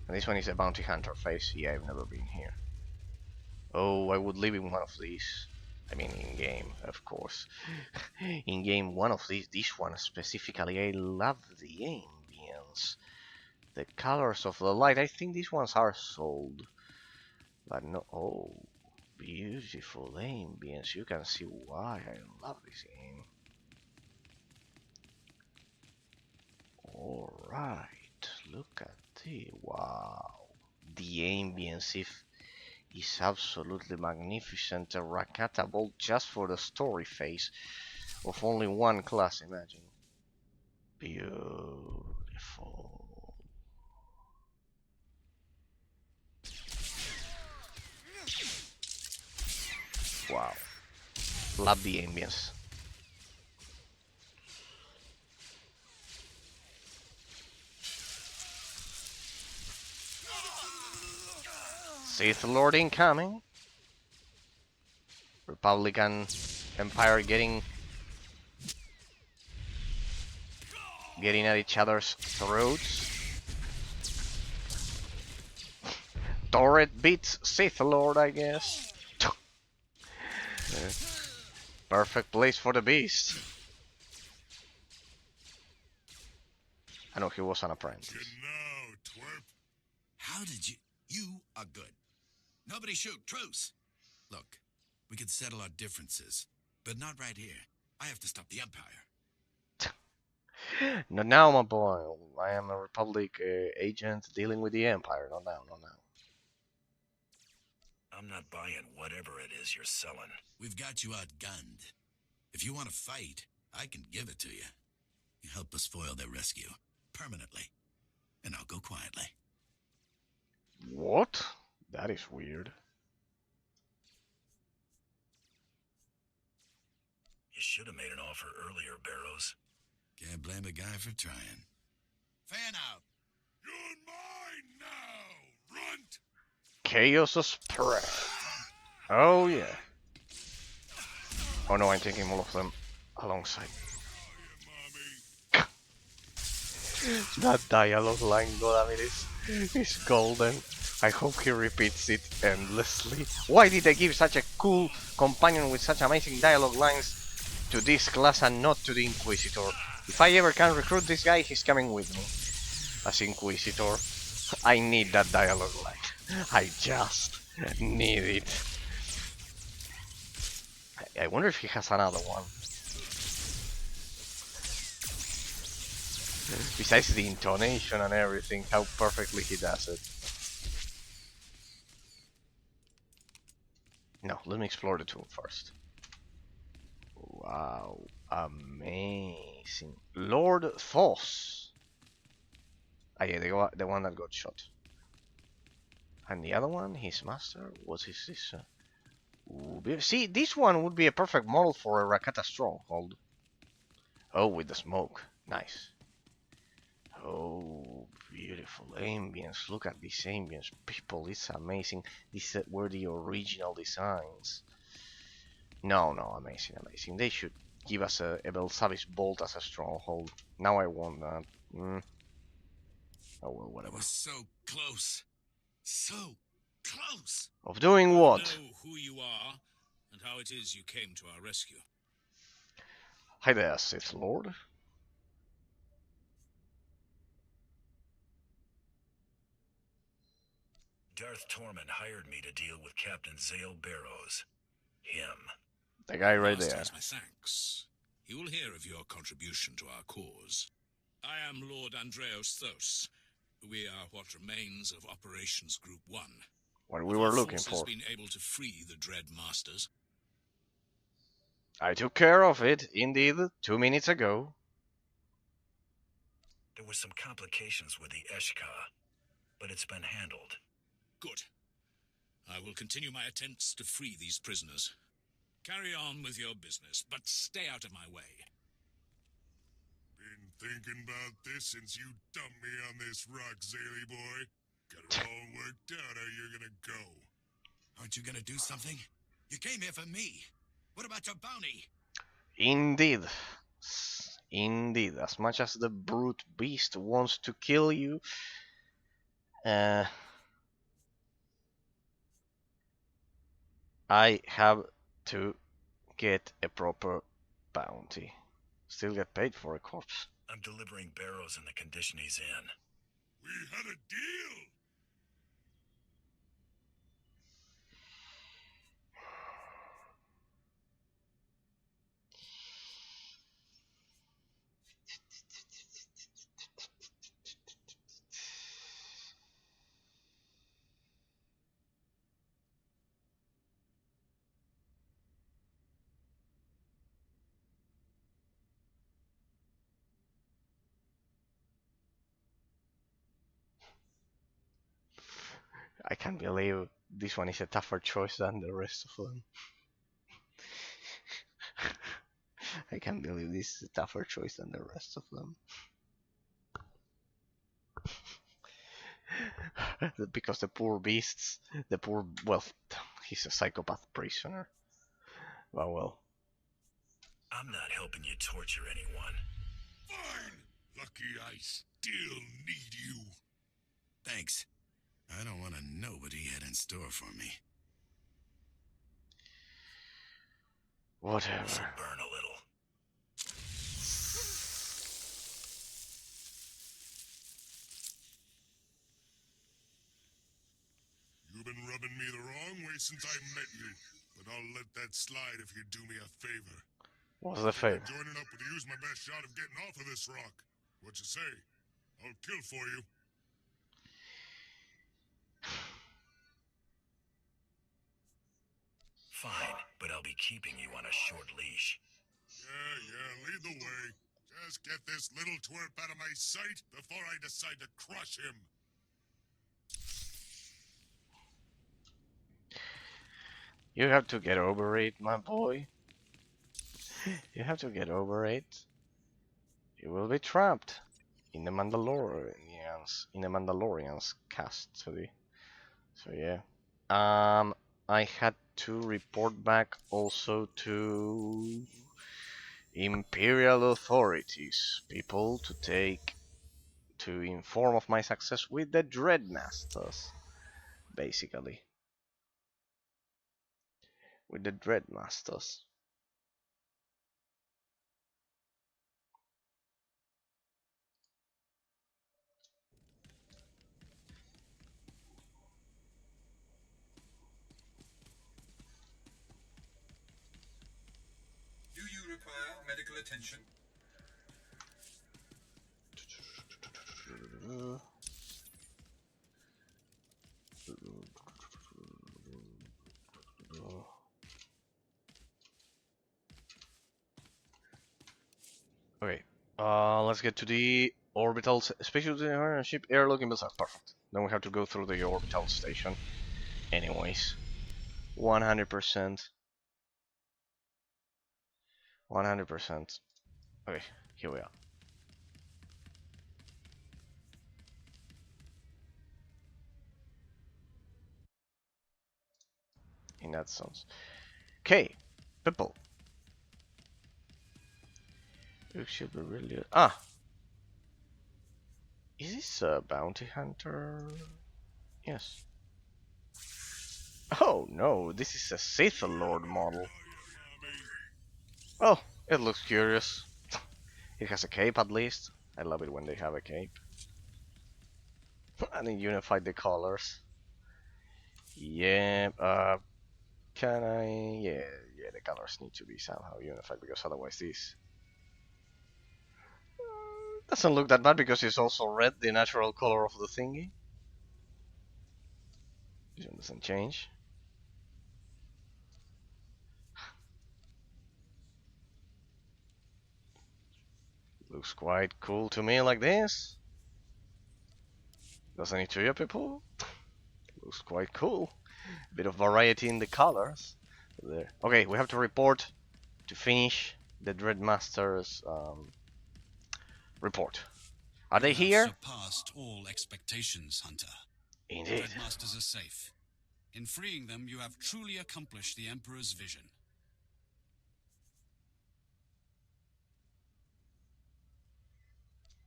And this one is a bounty hunter face. Yeah, I've never been here. Oh, I would live in one of these. I mean, in game, of course. In game, one of these. This one specifically. I love the ambience. The colors of the light. I think these ones are sold. But no. Oh, beautiful ambience. You can see why I love this game. Alright, look at the wow. The ambience is absolutely magnificent. A Rakata Bolt just for the story phase of only one class, imagine. Beautiful. Wow. Love the ambience. Sith Lord incoming. Republican Empire getting at each other's throats. Turret beats Sith Lord, I guess. Perfect place for the beast. I know he was an apprentice. Genau, twerp. How did you... You are good. Nobody shoot. Truce. Look, we could settle our differences, but not right here. I have to stop the Empire. Not now, my boy. I am a Republic agent dealing with the Empire. Not now, not now. I'm not buying whatever it is you're selling. We've got you outgunned. If you want to fight, I can give it to you. You help us foil their rescue. Permanently. And I'll go quietly. What? That is weird. You should have made an offer earlier, Barrows. Can't blame a guy for trying. Fan out. You're mine now, runt. Chaos spread. Oh yeah. Oh no, I'm taking all of them alongside. Oh, That dialogue line, God, I mean, it's golden. I hope he repeats it endlessly. Why did they give such a cool companion with such amazing dialogue lines to this class and not to the Inquisitor? If I ever can recruit this guy, he's coming with me as Inquisitor. I need that dialogue line. I just need it. I wonder if he has another one. Besides the intonation and everything, how perfectly he does it. No, let me explore the tomb first. Wow, amazing. Lord Voss. Ah yeah, the one that got shot. And the other one, his master, what is this? See, this one would be a perfect model for a Rakata stronghold. Oh, with the smoke. Nice. Oh, beautiful ambience. Look at this ambience. People, it's amazing. These were the original designs. No, amazing, amazing. They should give us a Belsavis bolt as a stronghold. Now I want that. Oh well, whatever. I was so close. So close. Of doing what? Know who you are and how it is you came to our rescue. Hi there, Sith Lord. Darth Tormund hired me to deal with Captain Zale Barrows. Him. The guy right Master there. has my thanks. You will hear of your contribution to our cause. I am Lord Andreas Voss. We are what remains of Operations Group 1. What we Have were our looking forces for. been able to free the Dread Masters? I took care of it, indeed, 2 minutes ago. There were some complications with the Eshka, but it's been handled. Good. I will continue my attempts to free these prisoners. Carry on with your business, but stay out of my way. Been thinking about this since you dumped me on this rock, Zaley boy. Got it all worked out how you're gonna go. Aren't you gonna do something? You came here for me. What about your bounty? Indeed. Indeed. As much as the brute beast wants to kill you, I have to get a proper bounty. Still get paid for a corpse. I'm delivering Barrows in the condition he's in. We had a deal! I can't believe this one is a tougher choice than the rest of them. I can't believe this is a tougher choice than the rest of them. Because the poor beasts, well, he's a psychopath prisoner. Well. I'm not helping you torture anyone. Fine! Lucky I still need you. Thanks. I don't want to know what he had in store for me. Whatever. This'll burn a little. You've been rubbing me the wrong way since I met you, but I'll let that slide if you do me a favor. What's the favor? Joining up with you's my best shot of getting off of this rock. What you say? I'll kill for you. Fine, but I'll be keeping you on a short leash. Yeah, lead the way. Just get this little twerp out of my sight before I decide to crush him. You have to get over it, my boy. You have to get over it. You will be trapped in the Mandalorian's custody. So yeah. I had to report back also to Imperial authorities, people, to inform of my success with the Dreadmasters, basically. With the Dreadmasters. Do you require medical attention? Okay, let's get to the orbital spatial ship airlock in Belsavis. Perfect. Then we have to go through the orbital station. Anyways, 100%. 100%. Okay, here we are. In that sense. Okay, people. You should be really. Ah! Is this a bounty hunter? Yes. Oh no, this is a Sith Lord model. Oh, it looks curious. It has a cape at least. I love it when they have a cape. And they unified the colors. Yeah, can I? Yeah, the colors need to be somehow unified because otherwise this Doesn't look that bad because it's also red, the natural color of the thingy. It doesn't change. Looks quite cool to me like this. Doesn't it to you people? Looks quite cool. Bit of variety in the colors. There. Okay, we have to report to finish the Dreadmaster's report. Are they You have here? surpassed all expectations, Hunter. Indeed. Dreadmasters are safe. In freeing them, you have truly accomplished the Emperor's vision.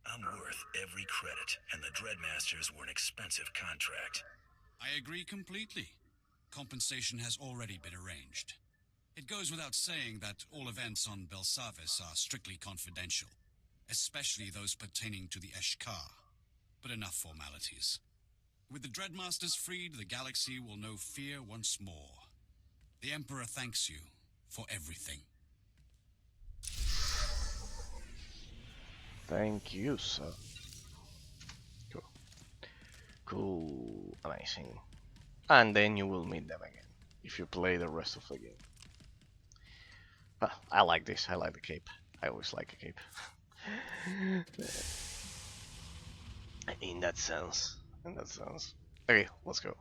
I'm worth every credit, and the Dreadmasters were an expensive contract. I agree completely. Compensation has already been arranged. It goes without saying that all events on Belsavis are strictly confidential, especially those pertaining to the Eshkar. But enough formalities. With the Dreadmasters freed, the galaxy will know fear once more. The Emperor thanks you for everything. Thank you, sir. Cool. Cool. Amazing. And then you will meet them again if you play the rest of the game. Well, I like this. I like the cape. I always like a cape. In that sense. In that sense. Okay, let's go.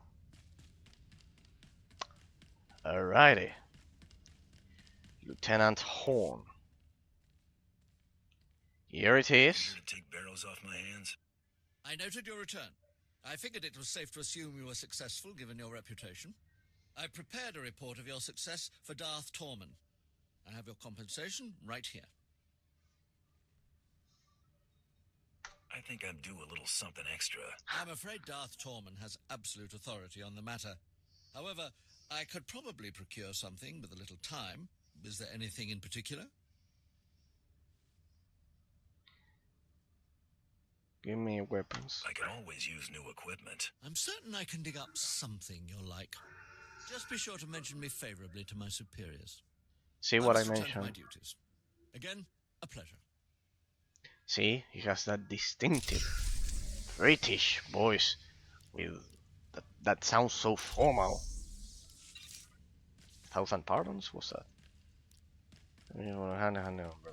Alrighty. Lieutenant Horn. Here it is. Here to take barrels off my hands? I noted your return. I figured it was safe to assume you were successful, given your reputation. I prepared a report of your success for Darth Torman. I have your compensation right here. I think I'm due a little something extra. I'm afraid Darth Torman has absolute authority on the matter. However, I could probably procure something with a little time. Is there anything in particular? Give me weapons. I can always use new equipment. I'm certain I can dig up something you'll like. Just be sure to mention me favorably to my superiors. See what I must return to my mentioned? duties. Again, a pleasure. See, he has that distinctive British voice with that sounds so formal. 1,000 pardons? What's that?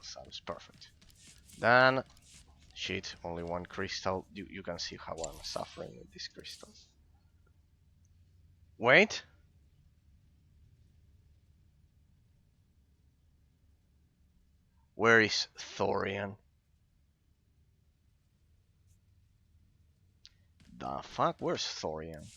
Sounds perfect. Then, shit, only one crystal. You can see how I'm suffering with these crystals. Wait. Where is Thorian? The fuck? Where's Thorian?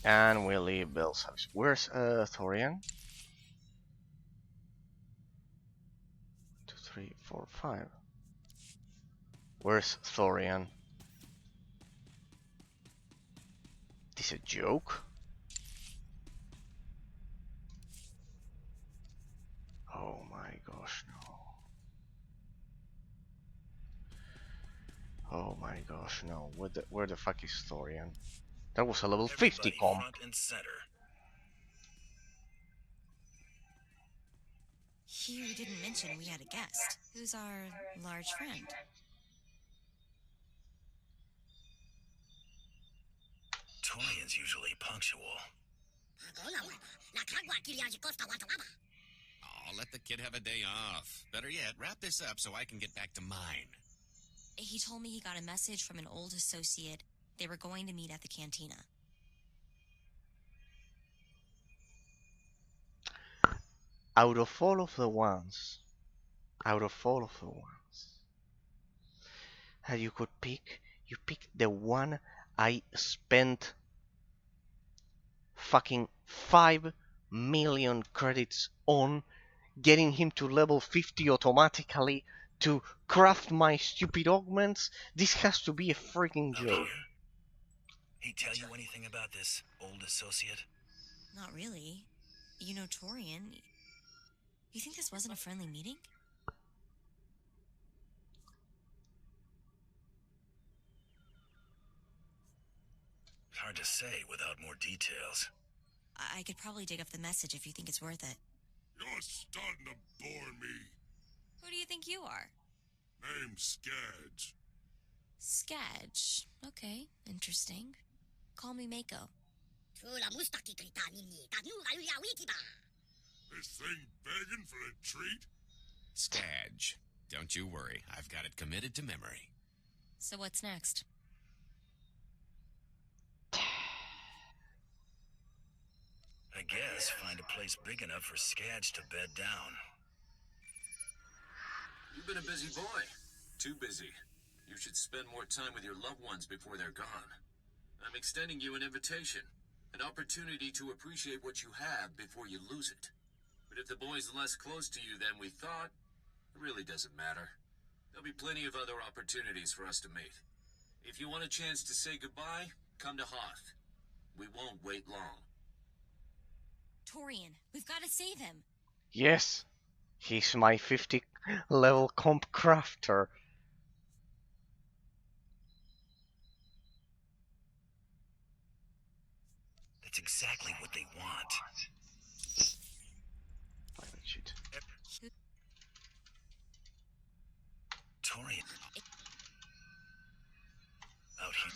And we leave Belsavis. Where's Thorian? 2, 3, 4, 5. Where's Thorian? This a joke? Oh my gosh, no. Oh my gosh, no. Where the fuck is Thorian? That was a level 50 Everybody comp. front and center. You didn't mention we had a guest. Who's our large friend? Torian's usually punctual. Oh, let the kid have a day off. Better yet, wrap this up so I can get back to mine. He told me he got a message from an old associate. They were going to meet at the cantina. Out of all of the ones that you could pick, you picked the one I spent fucking 5 million credits on, getting him to level 50 automatically to craft my stupid augments. This has to be a freaking Up joke. here? He tell you anything about this old associate? Not really. You know Torian. You think this wasn't a friendly meeting? hard to say without more details. I could probably dig up the message if you think it's worth it. You're starting to bore me. Who do you think you are? Name's Skadge. Skadge. Okay, interesting. Call me Mako. This thing begging for a treat? Skadge. Don't you worry, I've got it committed to memory. So what's next? I guess find a place big enough for Skadge to bed down. You've been a busy boy. Too busy. You should spend more time with your loved ones before they're gone. I'm extending you an invitation. An opportunity to appreciate what you have before you lose it. But if the boy's less close to you than we thought, it really doesn't matter. There'll be plenty of other opportunities for us to meet. If you want a chance to say goodbye, come to Hoth. We won't wait long. Torian, we've got to save him. Yes, he's my 50 level comp crafter. That's exactly what they want. Shit. Torian. Out here.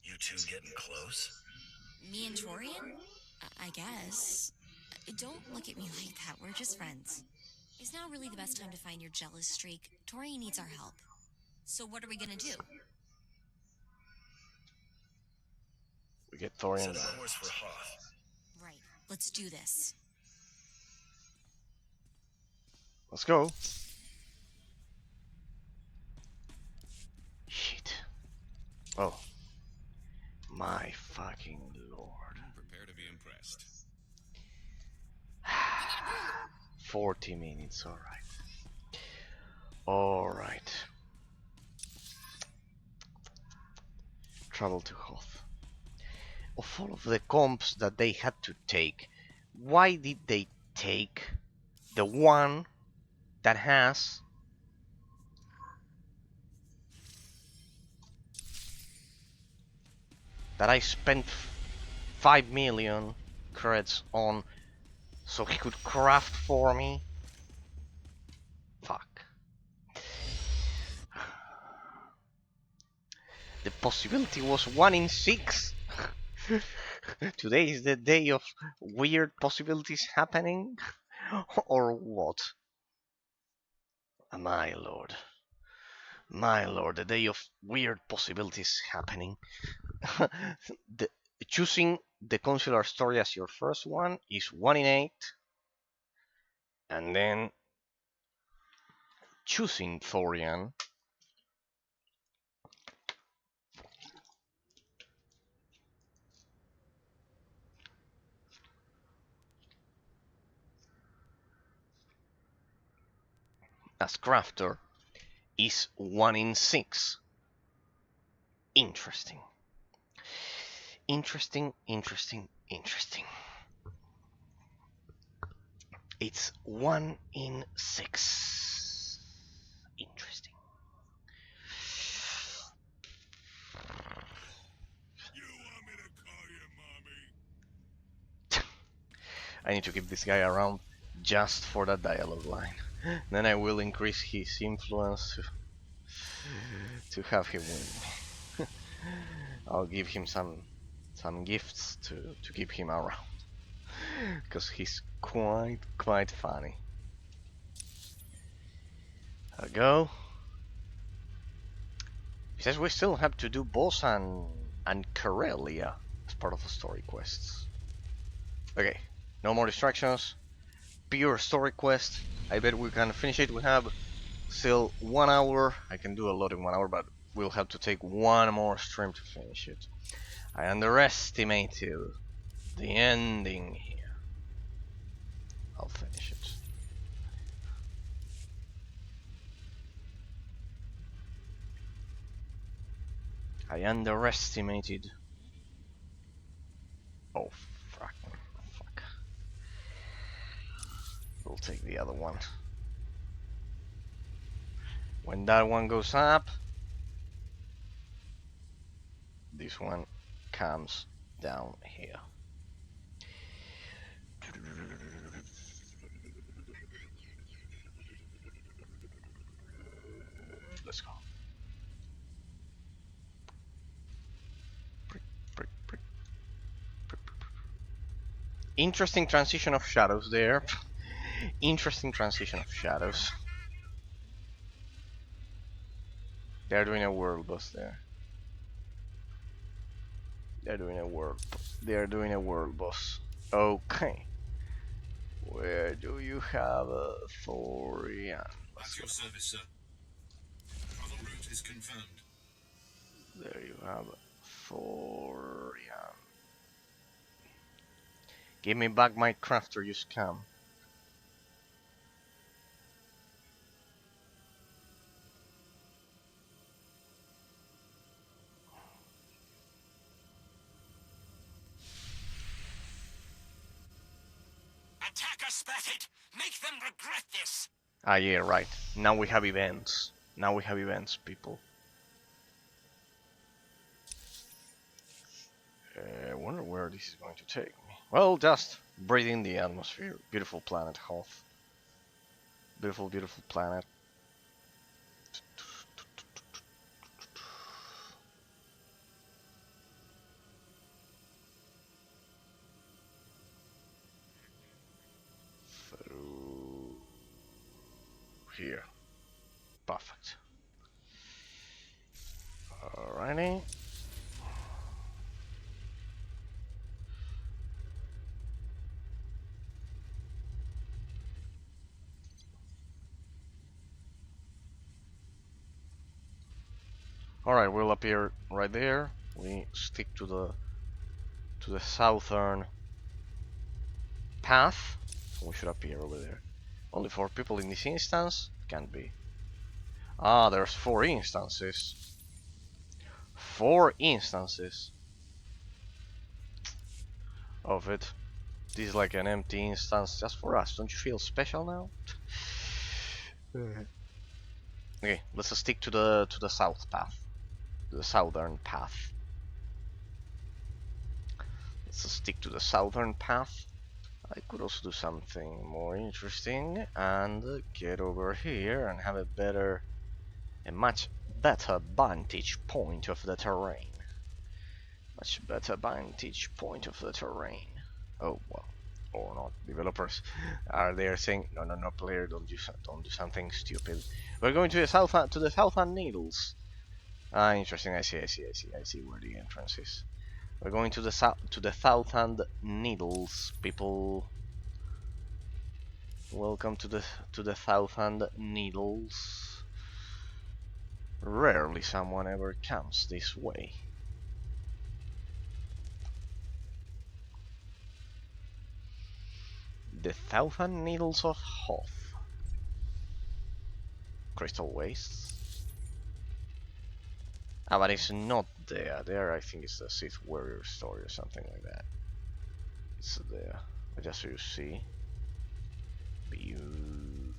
You two getting close? Me and Torian? I guess. Don't look at me like that. We're just friends. Is now really the best time to find your jealous streak? Torian needs our help. So what are we gonna do? We get Thorian. Set a course for Hoth. Right. Let's do this. Let's go. Shit. Oh. My fucking lord. Prepare to be impressed. 40 minutes, alright. Alright. Travel to Hoth. Of all of the comps that they had to take, why did they take the one that has that I spent 5 million credits on so he could craft for me? Fuck. The possibility was 1 in 6. Today is the day of weird possibilities happening? Or what? My lord. My lord, the day of weird possibilities happening. Choosing the consular story as your first one is 1 in 8. And then choosing Thorian as crafter is 1 in 6. Interesting. Interesting. It's 1 in 6. Interesting. You want me to call you mommy? I need to keep this guy around just for that dialogue line. Then I will increase his influence to have him win. I'll give him some gifts to keep him around, because he's quite funny. I'll go. He says we still have to do Voss and Karelia as part of the story quests. Okay, no more distractions. Pure story quest. I bet we can finish it. We have still 1 hour. I can do a lot in 1 hour, but we'll have to take one more stream to finish it. I underestimated the ending here. I'll finish it. I underestimated. Oh, fuck. we'll take the other one. When that one goes up, this one comes down here. Let's go. Interesting transition of shadows there. Interesting transition of shadows. They're doing a world boss there. They're doing a world boss. Okay. Where do you have a Thorian? At your service, sir. Travel route is confirmed. There you have Thorian. Give me back my crafter, you scum. Attacker spotted! Make them regret this! Ah, yeah, right. Now we have events. Now we have events, people. I wonder where this is going to take me. Well, just breathing the atmosphere. Beautiful planet, Hoth. Beautiful, beautiful planet. Through here. Perfect. Alrighty. Alright, we'll appear right there. We stick to the southern path. We should appear over there. Only 4 people in this instance? Can't be. Ah, there's 4 instances. 4 instances of it. This is like an empty instance just for us. Don't you feel special now? Okay, let's just stick to the south path. The southern path. Let's just stick to the southern path. I could also do something more interesting and get over here and have a much better vantage point of the terrain. Much better vantage point of the terrain. Oh well, or not. Developers are there saying, no, player, don't do something stupid. We're going to the southern needles. Ah, interesting. I see where the entrance is. We're going to the southern needles, people. Welcome to the southern needles. Rarely someone ever comes this way. The southern needles of Hoth. Crystal wastes. Ah, but it's not there. There, I think it's the Sith warrior story or something like that. It's there. Just so you see. Beautiful.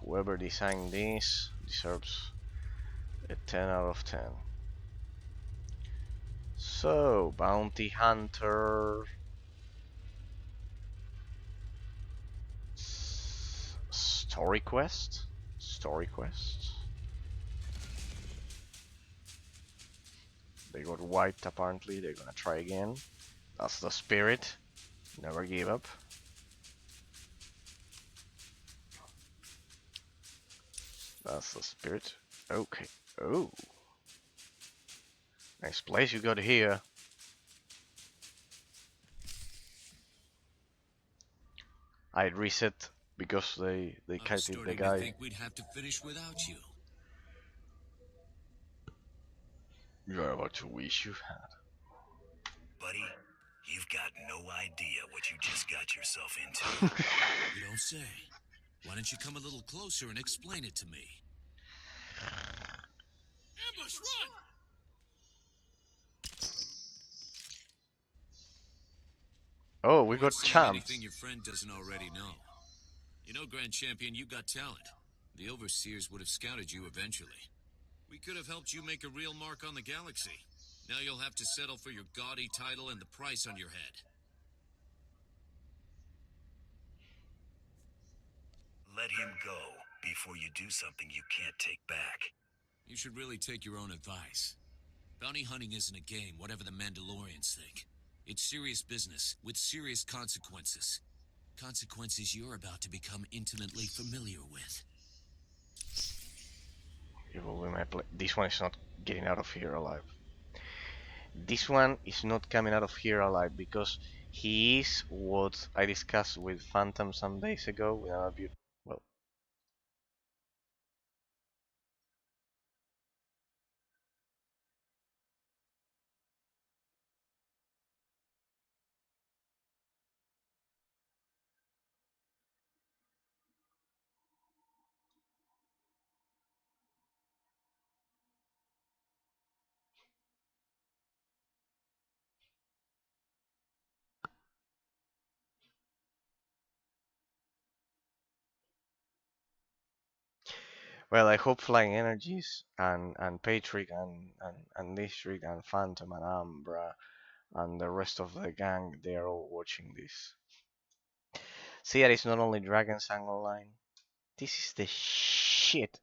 Whoever designed this deserves a 10 out of 10. So, bounty hunter. Story quest. They got wiped apparently. They're gonna try again. That's the spirit. Never give up. That's the spirit. Okay. Oh. Nice place you got here. I'd reset because they kited the guy. I think we'd have to finish without you. You're about to wish you had. Buddy, you've got no idea what you just got yourself into. You don't say. Why don't you come a little closer and explain it to me? Ambush, run! Oh, You we weren't got saying anything champs. your friend doesn't already know. You know, Grand Champion, you got talent. The Overseers would have scouted you eventually. We could have helped you make a real mark on the galaxy. Now you'll have to settle for your gaudy title and the price on your head. Let him go before you do something you can't take back. You should really take your own advice. Bounty hunting isn't a game, whatever the Mandalorians think. It's serious business, with serious consequences. Consequences you're about to become intimately familiar with. This one is not getting out of here alive. This one is not coming out of here alive because he is what I discussed with Phantom some days ago with another well, I hope Flying Energies and Patrick and District and Phantom and Ambra and the rest of the gang, they are all watching this. See that it's not only Dragon's Angle Line. This is the shit.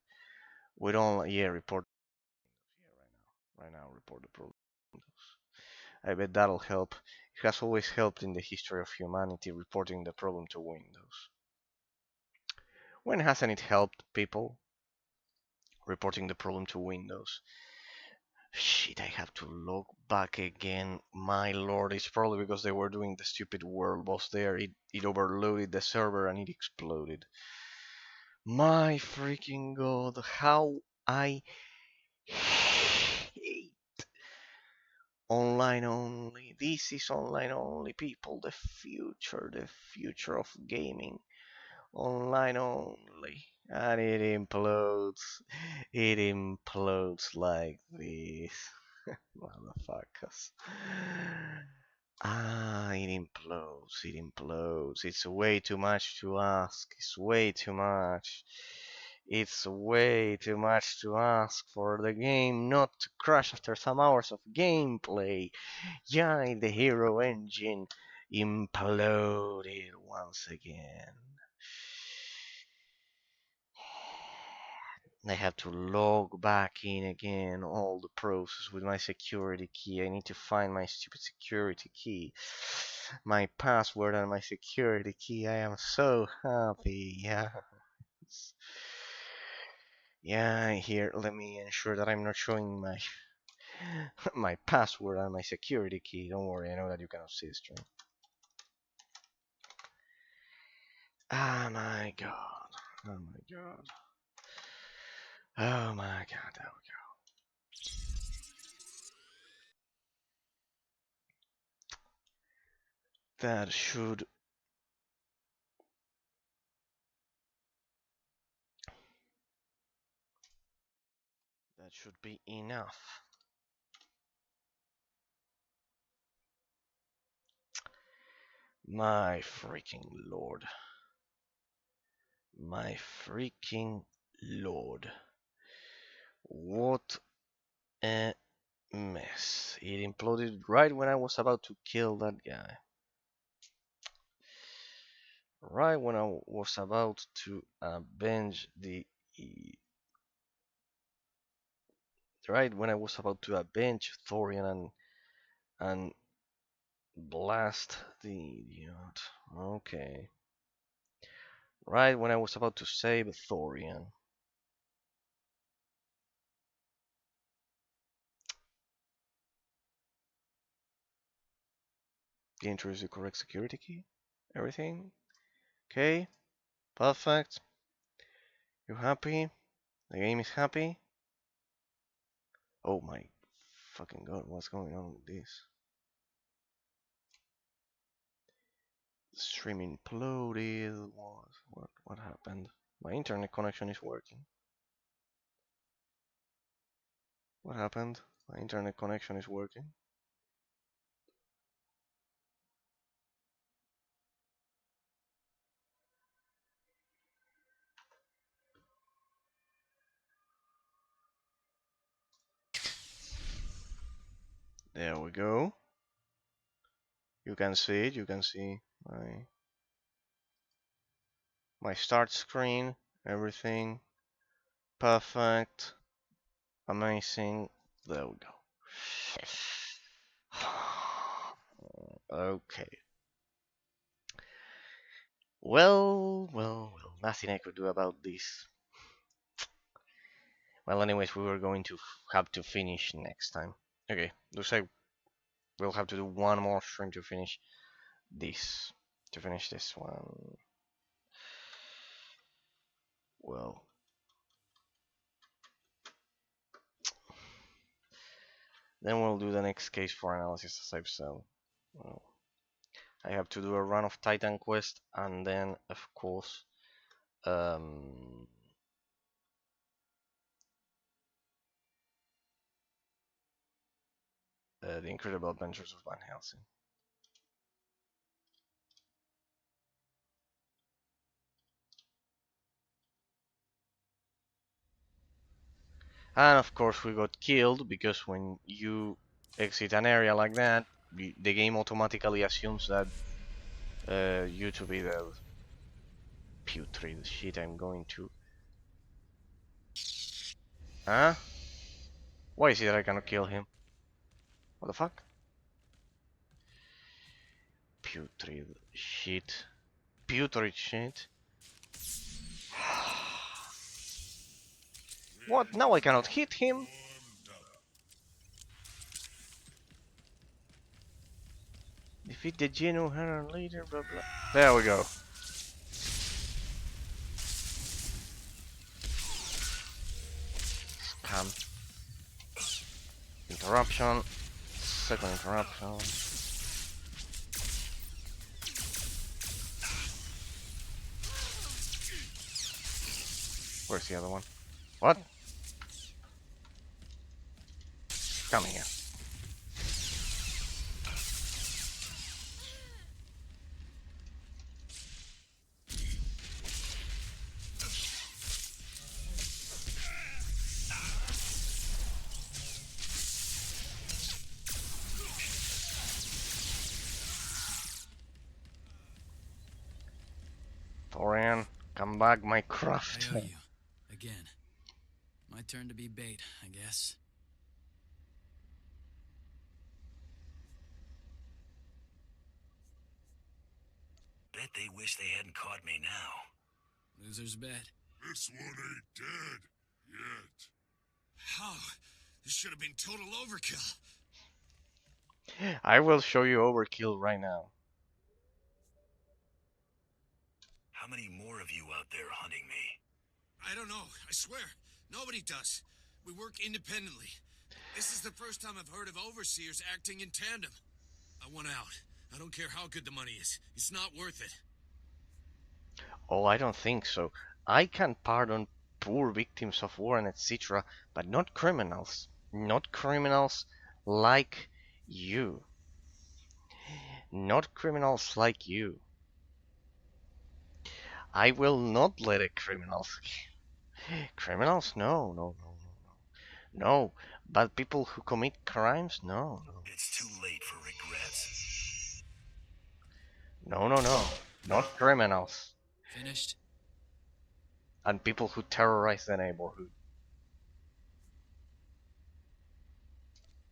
We don't, yeah, report. Yeah, right now, report the problem. I bet that'll help. It has always helped in the history of humanity, reporting the problem to Windows. When hasn't it helped people? Reporting the problem to Windows. Shit, I have to log back again. My lord, it's probably because they were doing the stupid world boss there. It overloaded the server and it exploded. My freaking god, how I hate online only. This is online only, people. The future of gaming. Online only. And it implodes. It implodes like this. Motherfuckers. Ah, it implodes. It implodes. It's way too much to ask. It's way too much. It's way too much to ask for the game not to crash after some hours of gameplay. Yeah, the hero engine imploded once again. I have to log back in again all the process with my security key. I need to find my stupid security key. My password and my security key. I am so happy. Yes. Yeah, here, let me ensure that I'm not showing my my password and my security key. Don't worry, I know that you cannot see the stream. Oh my god. Oh my god. Oh my god. There we go. That should be enough. My freaking lord. My freaking lord. What a mess. It imploded right when I was about to kill that guy. Right when I was about to avenge the... Right when I was about to avenge Thorian and blast the idiot. Okay. Right when I was about to save Thorian. Did you introduce the correct security key? Everything? Okay. Perfect. You happy? The game is happy? Oh my fucking god, what's going on with this? The stream imploded. What happened? My internet connection is working. What happened? My internet connection is working. There we go. You can see it. You can see my start screen. Everything perfect. Amazing. There we go. Okay. Well. Nothing I could do about this. Well, anyways, we were going to have to finish next time. Okay, looks like we'll have to do one more stream to finish this. To finish this one. Well. Then we'll do the next case for analysis as I've said. Well, I have to do a run of Titan Quest and then, of course, the Incredible Adventures of Van Helsing. And of course we got killed because when you exit an area like that, the game automatically assumes that you to be the putrid shit. I'm going to... Huh? Why is it that I cannot kill him? What the fuck? Putrid shit. Putrid shit. What? Now I cannot hit him? Defeat the genuine Heron leader, blah blah. There we go. Spam. Interruption. Second interruption. Where's the other one? What? Come here. Thorian, come back, my craft. I owe you. Again. My turn to be bait, I guess. Bet they wish they hadn't caught me now. Loser's bet. This one ain't dead yet. How? This should have been total overkill. I will show you overkill right now. How many more of you out there hunting me? I don't know. I swear. Nobody does. We work independently. This is the first time I've heard of overseers acting in tandem. I want out. I don't care how good the money is. It's not worth it. Oh, I don't think so. I can pardon poor victims of war and etc., but not criminals. Not criminals like you. Not criminals like you. I will not let a criminals... Criminals? No. No, but people who commit crimes? No. It's too late for regrets. No. Not criminals. Finished? And people who terrorize the neighborhood.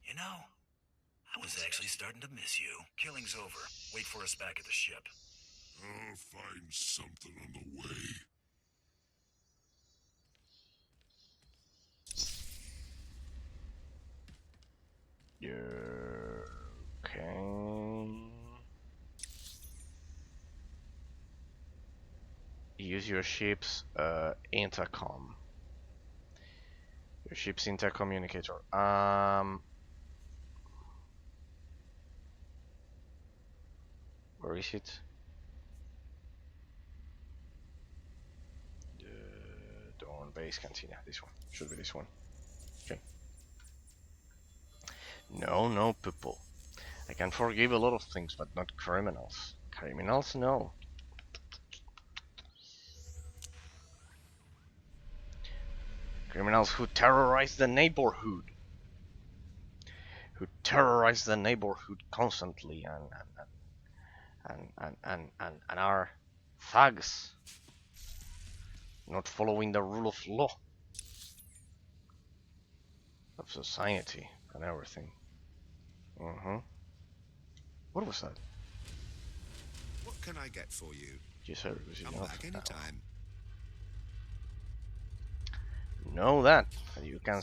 You know, I was actually starting to miss you. Killing's over. Wait for us back at the ship. I'll find something on the way. Okay. Use your ship's intercom. Your ship's intercommunicator. Where is it? The Dawn base cantina. This one. Should be this one. Okay. No, people. I can forgive a lot of things, but not criminals. Criminals, no. Criminals who terrorize the neighborhood. Who terrorize the neighborhood constantly and are thugs, not following the rule of law of society and everything. What was that? What can I get for you? Yes, sir. Come back anytime. Know that you can.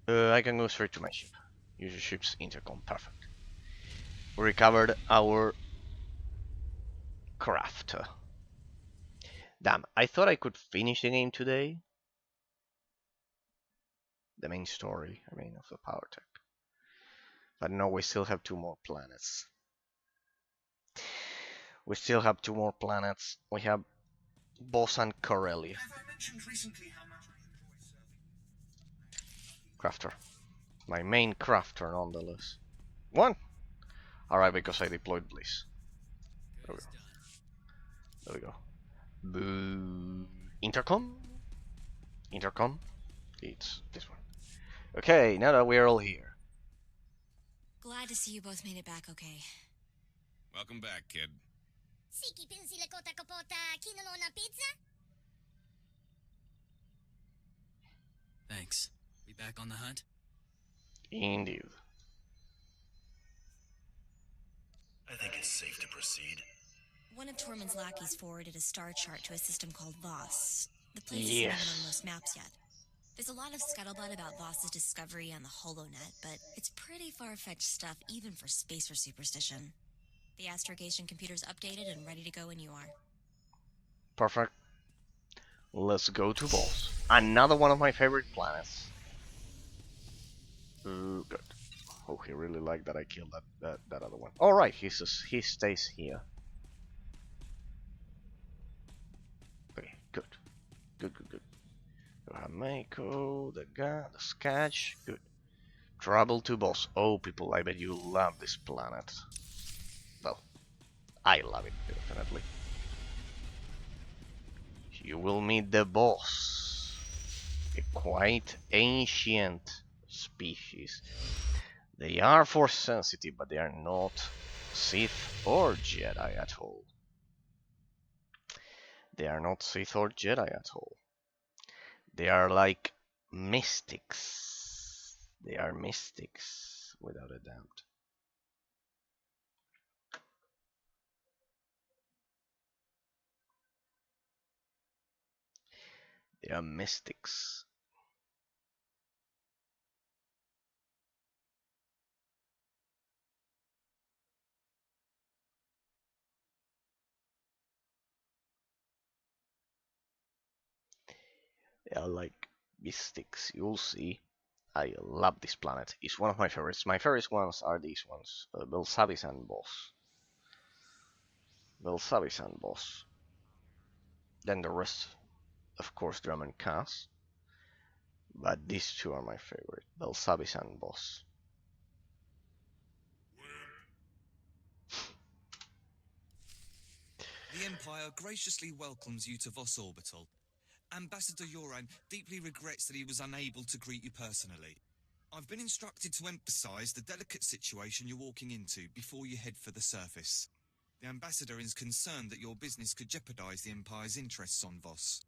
I can go straight to my ship. Use your ship's intercom. Perfect. We recovered our craft. Damn, I thought I could finish the game today. The main story, I mean, of the power tech. But no, we still have 2 more planets. We still have 2 more planets. We have Voss and Corellia. Crafter. My main crafter, nonetheless. 1! Alright, because I deployed Bliss. There we go. There we go. Boo. Intercom? Intercom? It's this one. Okay, now that we're all here. Glad to see you both made it back okay. Welcome back, kid. Thanks. We back on the hunt? Indeed. I think it's safe to proceed. One of Tormund's lackeys forwarded a star chart to a system called Voss. The place isn't even on most maps yet. There's a lot of scuttlebutt about Voss's discovery on the HoloNet, but it's pretty far-fetched stuff even for spacer superstition. The astrogation computer's updated and ready to go when you are. Perfect. Let's go to Voss. Another one of my favorite planets. Good. Oh, he really liked that I killed that other one. Alright, he stays here. Okay, good. Good. You have Mako, the guy, the sketch. Good. Travel to Voss. Oh, people, I bet you love this planet. Well, I love it, definitely. You will meet the boss. A quite ancient species. They are force sensitive, but they are not Sith or Jedi at all. They are not Sith or Jedi at all. They are like mystics. They are mystics, without a doubt. They are mystics. They are like mystics, you'll see. I love this planet. It's one of my favorites. My favorite ones are these ones. Belsavis and Voss. Belsavis and Voss. Then the rest, of course, drum and Cass. But these 2 are my favorite. Belsavis and Voss. The Empire graciously welcomes you to Voss Orbital. Ambassador Yoran deeply regrets that he was unable to greet you personally. I've been instructed to emphasize the delicate situation you're walking into before you head for the surface. The Ambassador is concerned that your business could jeopardize the Empire's interests on Voss.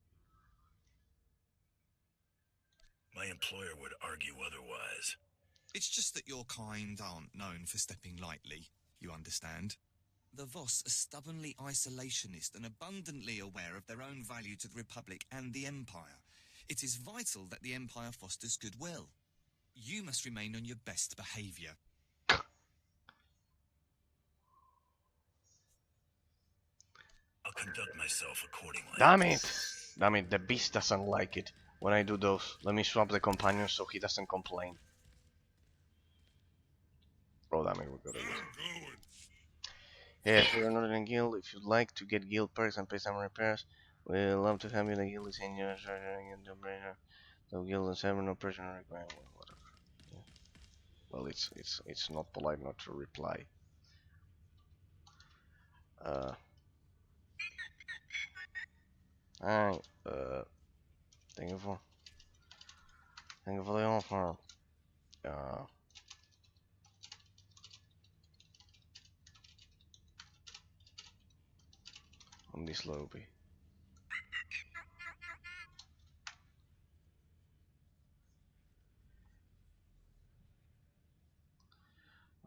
My employer would argue otherwise. It's just that your kind aren't known for stepping lightly, you understand? The Voss are stubbornly isolationist and abundantly aware of their own value to the Republic and the Empire. It is vital that the Empire fosters goodwill. You must remain on your best behavior. I'll conduct myself accordingly. Damn it! Damn it, the beast doesn't like it when I do those. Let me swap the companion so he doesn't complain. Oh, damn it, we're gonna go. Yeah, if you're not in a guild, if you'd like to get guild perks and pay some repairs, we'd love to have you in the guild. In your the guild is having no personal requirement. Whatever. Yeah. Well, it's not polite not to reply. Alright. Thank you for the offer. On this lobby.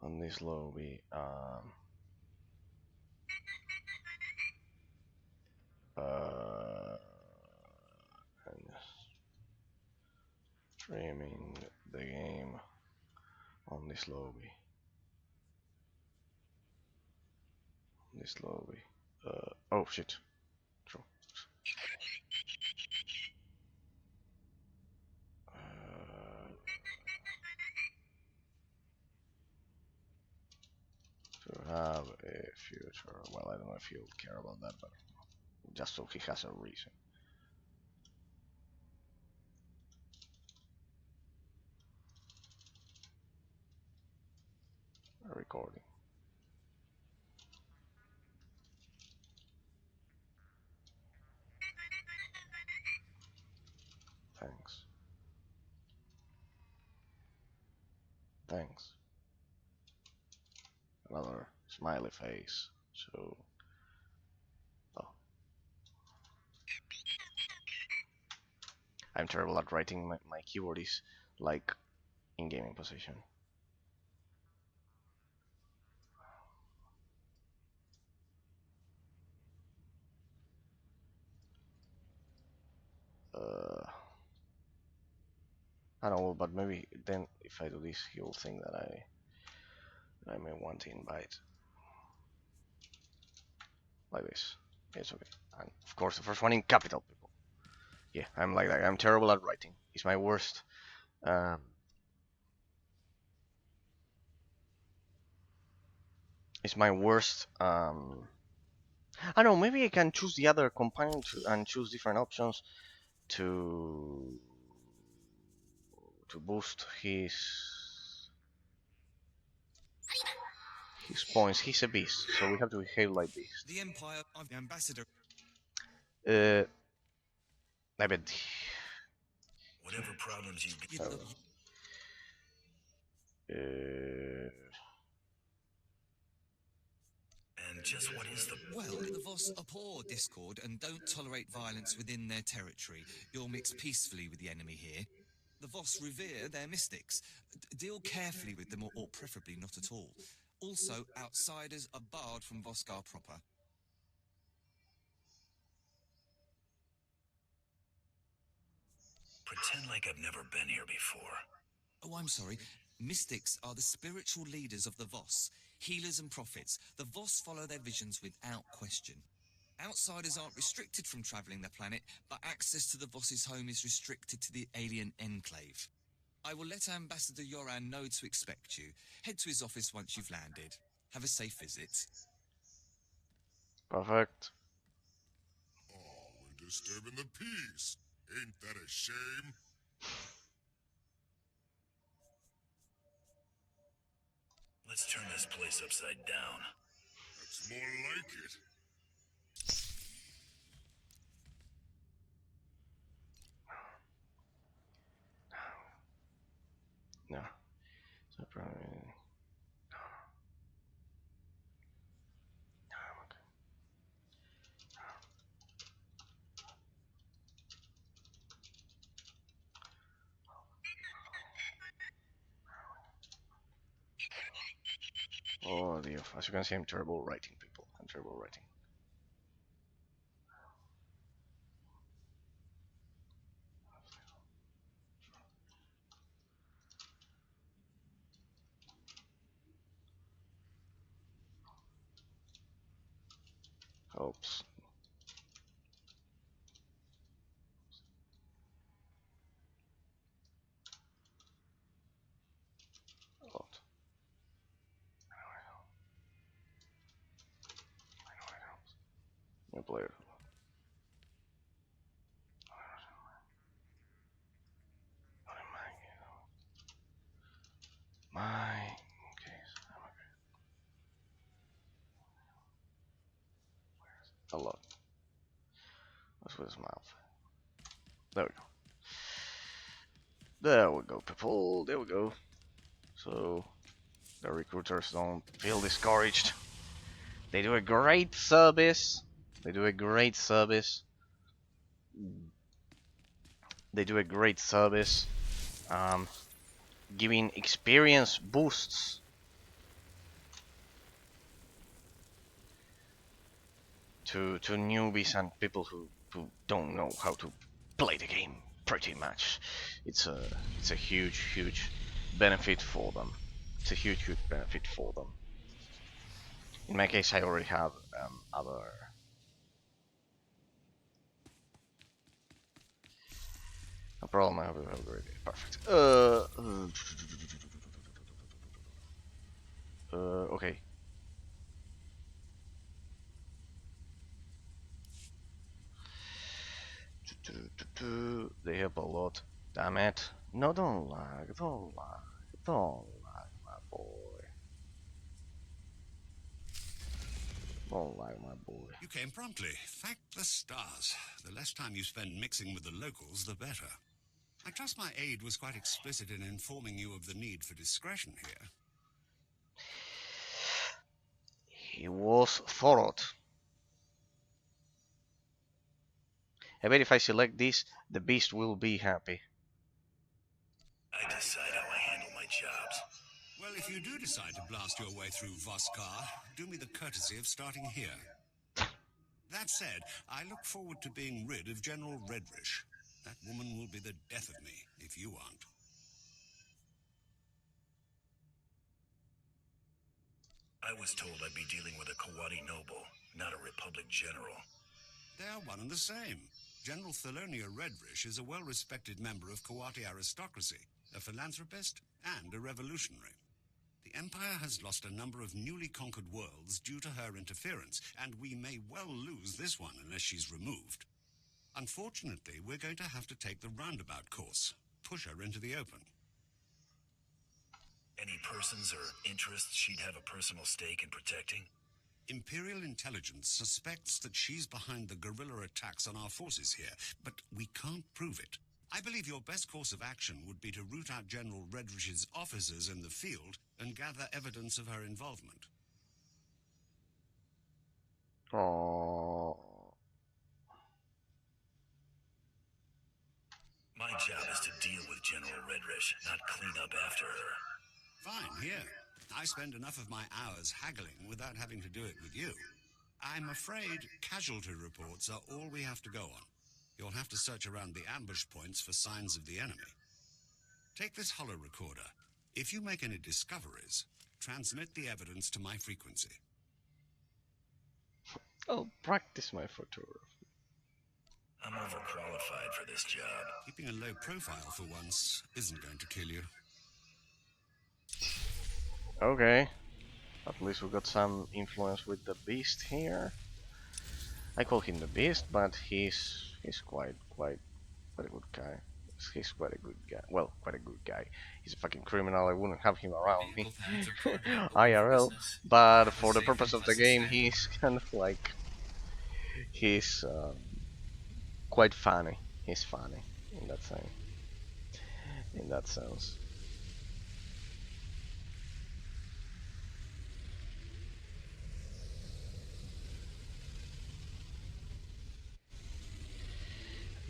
On this lobby. And streaming the game on this lobby. This lobby. Oh shit. True. To have a future. Well, I don't know if he'll care about that, but just so he has a reason. A recording. Thanks. Thanks. Another smiley face. So. Oh. I'm terrible at writing. My keyboard is like in gaming position. I don't know, but maybe then if I do this, he'll think that I may want to invite. Like this. It's okay. And of course, the first one in capital, people. Yeah, I'm like that. I'm terrible at writing. It's my worst. It's my worst. I don't know. Maybe I can choose the other companion and choose different options to boost his points. He's a beast, so we have to behave like beast. The Empire, I'm the ambassador. I bet. Whatever problems you get. And just what is the... Well, the Voss abhor discord and don't tolerate violence within their territory. You'll mix peacefully with the enemy here. The Voss revere their mystics. Deal carefully with them, or preferably not at all. Also, outsiders are barred from Voskar proper. Pretend like I've never been here before. Oh, I'm sorry. Mystics are the spiritual leaders of the Voss, healers and prophets. The Voss follow their visions without question. Outsiders aren't restricted from travelling the planet, but access to the Voss's home is restricted to the alien enclave. I will let Ambassador Yoran know to expect you. Head to his office once you've landed. Have a safe visit. Perfect. Oh, we're disturbing the peace. Ain't that a shame? Let's turn this place upside down. That's more like it. No. So probably. Oh dear. As you can see, I'm terrible writing, people. I'm terrible writing. Oops. A lot. My player. My case. A lot. What's with his mouth? There we go. There we go, people. There we go. So the recruiters don't feel discouraged. They do a great service. They do a great service. They do a great service. Giving experience boosts to newbies and people who don't know how to play the game. Pretty much, it's a huge benefit for them. It's a huge benefit for them. In my case, I already have other. No problem. I have already perfect. Okay. They help a lot. Damn it. No, don't lag. Don't lag. Don't lag, my boy. Don't lag, my boy. You came promptly. Thank the stars. The less time you spend mixing with the locals, the better. I trust my aide was quite explicit in informing you of the need for discretion here. He was thorough. I bet if I select this, the beast will be happy. I decide how I handle my jobs. Well, if you do decide to blast your way through Voss, do me the courtesy of starting here. That said, I look forward to being rid of General Redrish. That woman will be the death of me, if you aren't. I was told I'd be dealing with a Kawati noble, not a Republic general. They are one and the same. General Thelonia Redrish is a well-respected member of Kawati aristocracy, a philanthropist, and a revolutionary. The Empire has lost a number of newly conquered worlds due to her interference, and we may well lose this one unless she's removed. Unfortunately, we're going to have to take the roundabout course, push her into the open. Any persons or interests she'd have a personal stake in protecting? Imperial intelligence suspects that she's behind the guerrilla attacks on our forces here, but we can't prove it. I believe your best course of action would be to root out General Redrish's officers in the field and gather evidence of her involvement. Oh. My job is to deal with General Redrish, not clean up after her. Fine, here. I spend enough of my hours haggling without having to do it with you. I'm afraid casualty reports are all we have to go on. You'll have to search around the ambush points for signs of the enemy. Take this holo recorder. If you make any discoveries, transmit the evidence to my frequency. I'll practice my photography. I'm overqualified for this job. Keeping a low profile for once isn't going to kill you. Okay. At least we got some influence with the beast here. I call him the beast, but he's quite a good guy. He's quite a good guy. Well, quite a good guy. He's a fucking criminal. I wouldn't have him around me IRL. But for the purpose of the game, he's kind of like he's quite funny. He's funny in that sense. In that sense.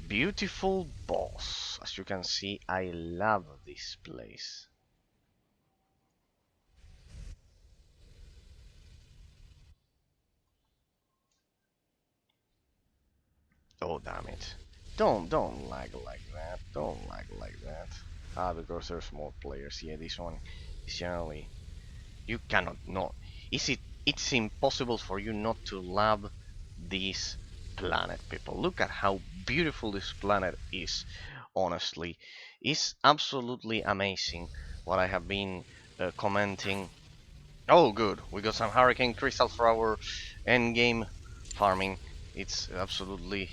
Beautiful boss. As you can see, I love this place. Oh damn it. Don't lag like that. Don't lag like that. Ah, because there's more players. Yeah, this one is generally you cannot not. It's impossible for you not to love this planet, people. Look at how beautiful this planet is. Honestly, it's absolutely amazing what I have been commenting. Oh good, we got some hurricane crystals for our endgame farming. It's absolutely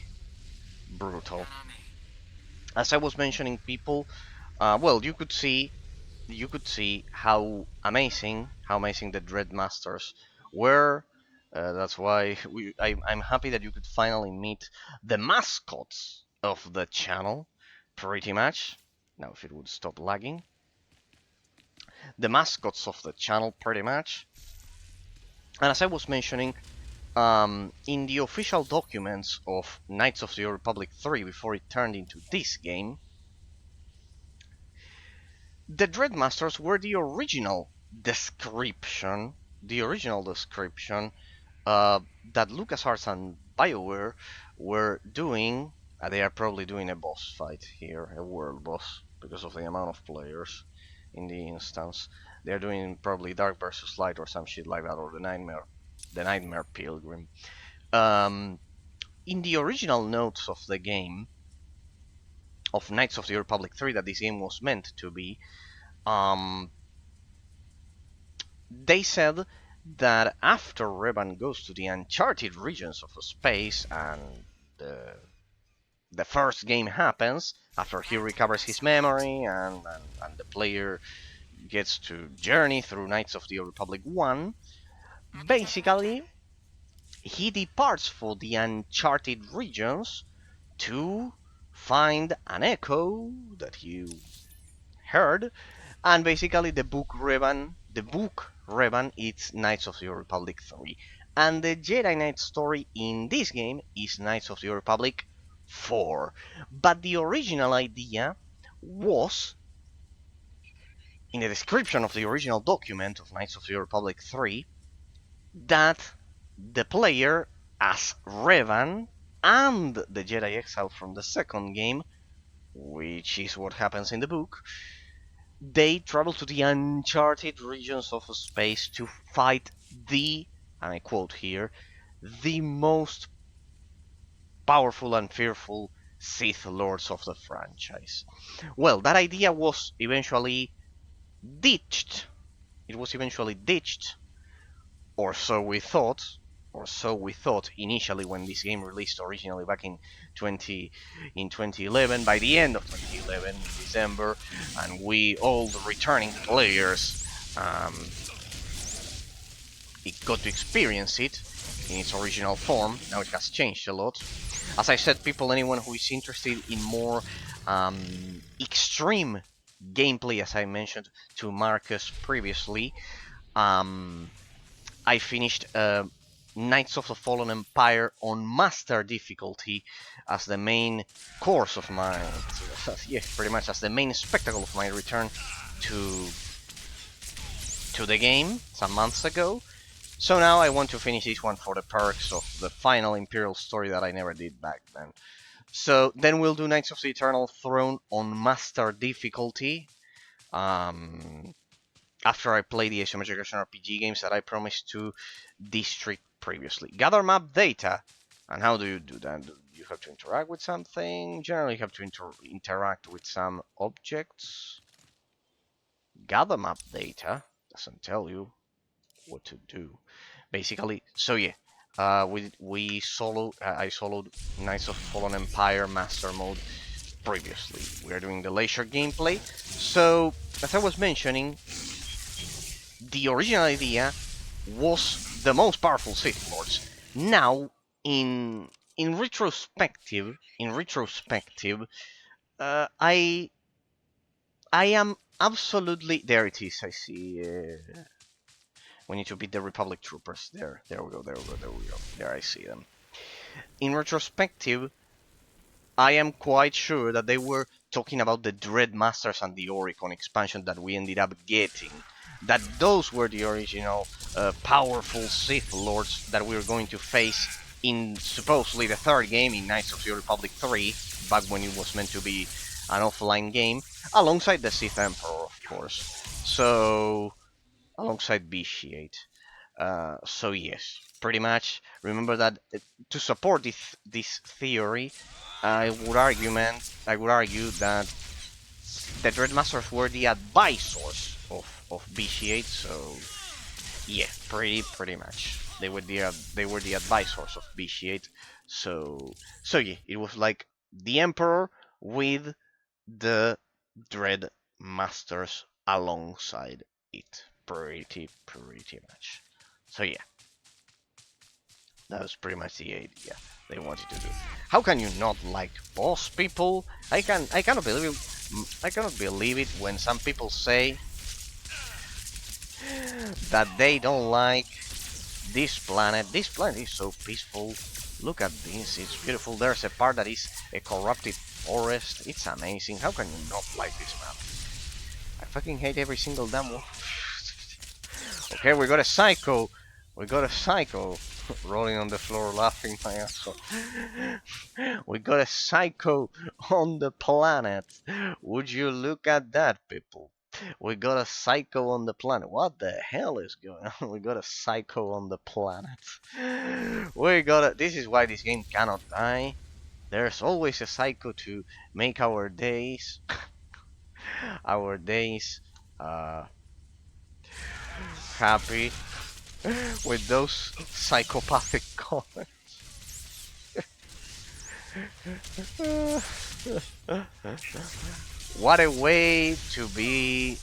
brutal. As I was mentioning, people, well, you could see how amazing the Dreadmasters were. That's why I'm happy that you could finally meet the mascots of the channel, pretty much. Now if it would stop lagging. The mascots of the channel, pretty much. And as I was mentioning, in the official documents of Knights of the Old Republic 3 before it turned into this game, the Dreadmasters were the original description, that LucasArts and BioWare were doing. They are probably doing a boss fight here, a world boss, because of the amount of players in the instance. They're doing probably Dark versus Light or some shit like that, or the Nightmare Pilgrim. In the original notes of the game, of Knights of the Republic 3, that this game was meant to be, they said that after Revan goes to the uncharted regions of space and the first game happens, after he recovers his memory and the player gets to journey through Knights of the Old Republic 1, basically he departs for the uncharted regions to find an echo that you heard, and basically the book Revan, it's Knights of the Old Republic 3, and the Jedi Knight story in this game is Knights of the Old Republic 4. But the original idea was, in the description of the original document of Knights of the Old Republic 3, that the player, as Revan and the Jedi exile from the second game, which is what happens in the book, they travel to the uncharted regions of space to fight the, and I quote here, the most powerful and fearful Sith Lords of the franchise. Well, that idea was eventually ditched. It was eventually ditched, or so we thought, initially when this game released originally back in 2011, by the end of 2011, in December, and we, all the returning players, it got to experience it in its original form. Now it has changed a lot. As I said, anyone who is interested in more extreme gameplay, as I mentioned to Marcus previously, I finished Knights of the Fallen Empire on Master difficulty as the main course of my, pretty much as the main spectacle of my return to the game some months ago. So now I want to finish this one for the perks of the final Imperial story that I never did back then. So then we'll do Knights of the Eternal Throne on Master difficulty. After I play the asymmetric action RPG games that I promised to District previously. Gather map data. And how do you do that? You have to interact with something. Generally, you have to interact with some objects. Gather map data doesn't tell you what to do. Basically, so yeah. I soloed Knights of Fallen Empire Master Mode previously. We are doing the leisure gameplay. So, as I was mentioning, the original idea was the most powerful Sith Lords. Now, in retrospective, I am absolutely, there it is. I see. We need to beat the Republic troopers. There we go. There I see them. In retrospective, I am quite sure that they were talking about the Dreadmasters and the Oricon expansion that we ended up getting. That those were the original powerful Sith Lords that we were going to face in supposedly the third game in Knights of the Republic 3, back when it was meant to be an offline game, alongside the Sith Emperor, of course. So, alongside BC-8. So yes, pretty much. Remember that to support this theory, I would argue that the Dreadmasters were the advisors of BC-8. So yeah, pretty much. They were the advisors of BC-8. So yeah, it was like the Emperor with the Dreadmasters alongside it. Pretty much. So yeah, that was pretty much the idea they wanted to do. How can you not like Voss, people? I cannot believe I cannot believe it when some people say that they don't like this planet. This planet is so peaceful. Look at this, it's beautiful. There's a part that is a corrupted forest. It's amazing. How can you not like this map? I fucking hate every single damn one. Okay, we got a psycho. We got a psycho rolling on the floor laughing my ass off. We got a psycho on the planet. Would you look at that, people? We got a psycho on the planet. What the hell is going on? We got a psycho on the planet. We got a... This is why this game cannot die. There's always a psycho to make our days... our days... happy with those psychopathic comments. What a way to be.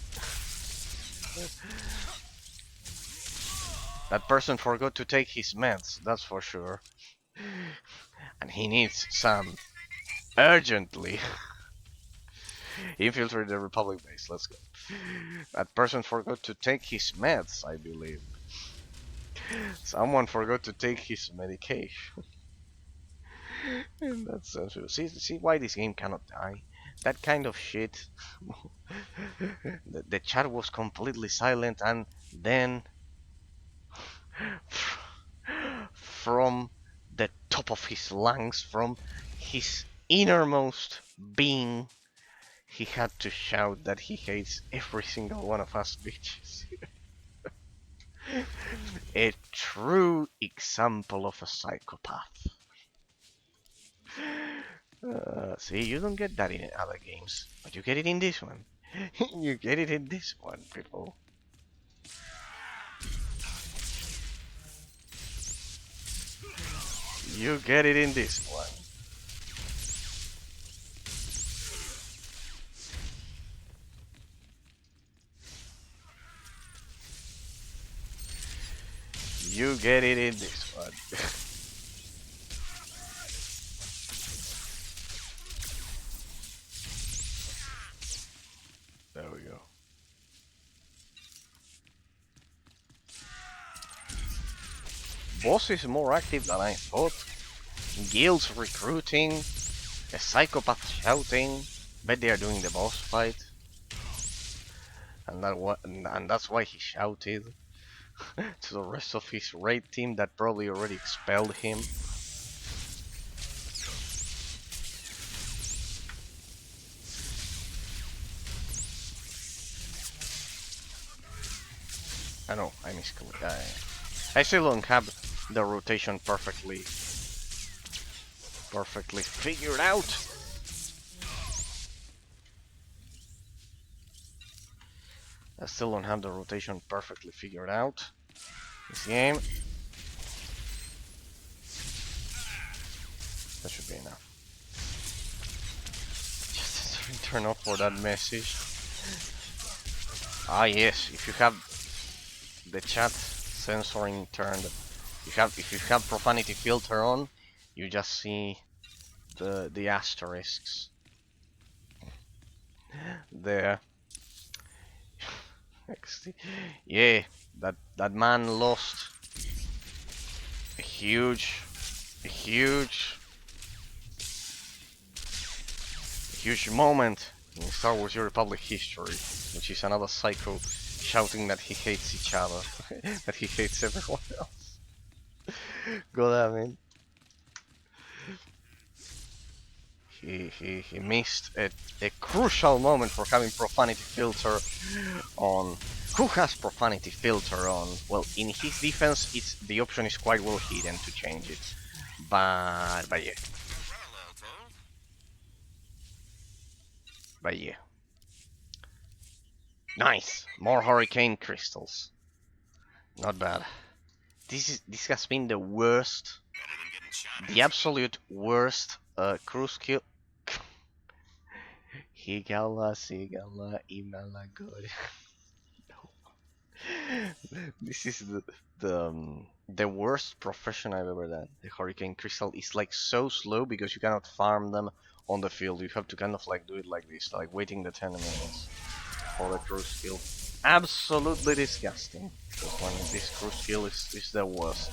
That person forgot to take his meds, that's for sure. And he needs some urgently. Infiltrate the Republic base, let's go. That person forgot to take his meds, I believe. Someone forgot to take his medication. In that sense, see why this game cannot die? That kind of shit. The chat was completely silent, and then from the top of his lungs, from his innermost being, he had to shout that he hates every single one of us bitches. A true example of a psychopath. See, you don't get that in other games, but you get it in this one. You get it in this one, people. You get it in this one. You get it in this one. There we go. Voss is more active than I thought. Guilds recruiting, a psychopath shouting. Bet they are doing the boss fight, and that's why he shouted to the rest of his raid team that probably already expelled him. I know, I misclicked. I still don't have the rotation perfectly figured out. I still don't have the rotation perfectly figured out. This game. That should be enough. Just turn off for that message. Ah yes, if you have the chat censoring turned, if you have profanity filter on, you just see the asterisks there. Yeah, that man lost a huge moment in Star Wars Your Republic history, which is another psycho shouting that he hates each other, that he hates everyone else. God damn it. He missed a crucial moment for having profanity filter on. Who has profanity filter on? Well, in his defense, the option is quite well hidden to change it, but yeah. But yeah. Nice, more hurricane crystals. Not bad. This has been the worst, the absolute worst cruise kill. Higala, Sigala, Imala, good. This is the The worst profession I've ever done. The Hurricane Crystal is like so slow because you cannot farm them on the field. You have to kind of like do it like this, like waiting the 10 minutes for the crew skill. Absolutely disgusting. This one, this crew skill is the worst.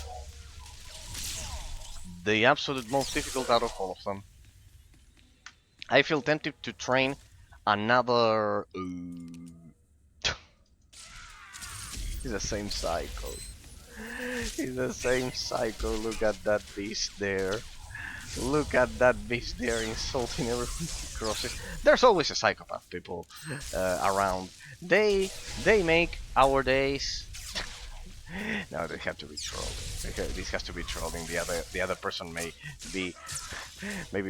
The absolute most difficult out of all of them. I feel tempted to train another... It's the same cycle. It's the same cycle. Look at that beast there. Look at that beast there insulting everyone he crosses. There's always a psychopath people around. They make our days. No, they have to be trolled. This has to be trolling. The other person may be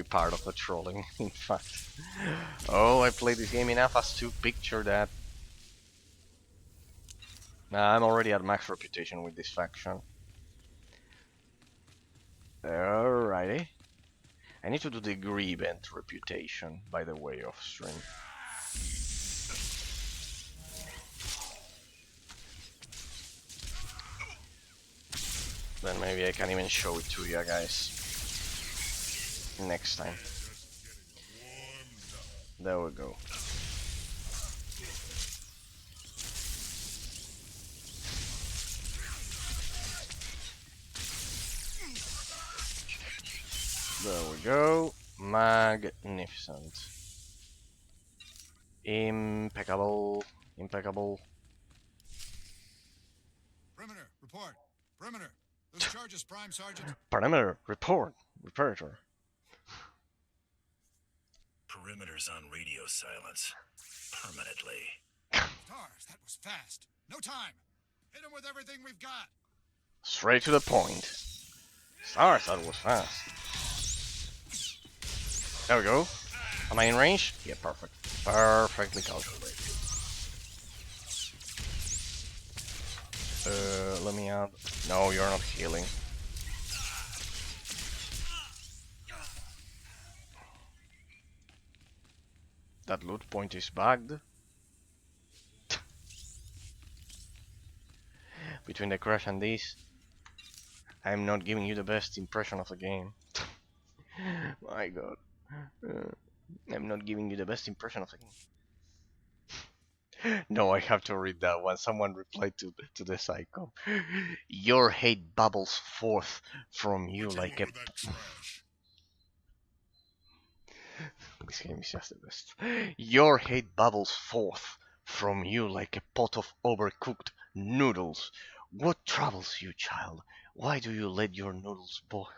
part of the trolling. In fact. Oh, I played this game enough as to picture that. I'm already at max reputation with this faction. Alrighty. I need to do the event reputation, by the way, off stream. Then maybe I can even show it to you guys next time. There we go. There we go. Magnificent. Impeccable. Impeccable. Perimeter, report. Perimeter. Those charges, Prime Sergeant. Perimeter, report. Reparator. Perimeter's on radio silence. Permanently. Stars, that was fast. No time. Hit him with everything we've got. Straight to the point. Stars, that was fast. There we go. Am I in range? Yeah, perfect. Perfectly calculated. Let me add. No, you're not healing. That loot point is bugged. Between the crash and this, I'm not giving you the best impression of the game. My god. I'm not giving you the best impression of the game. No, I have to read that one. Someone replied to the psycho. Your hate bubbles forth from you like a... This game is just the best. Your hate bubbles forth from you like a pot of overcooked noodles. What troubles you, child? Why do you let your noodles boil?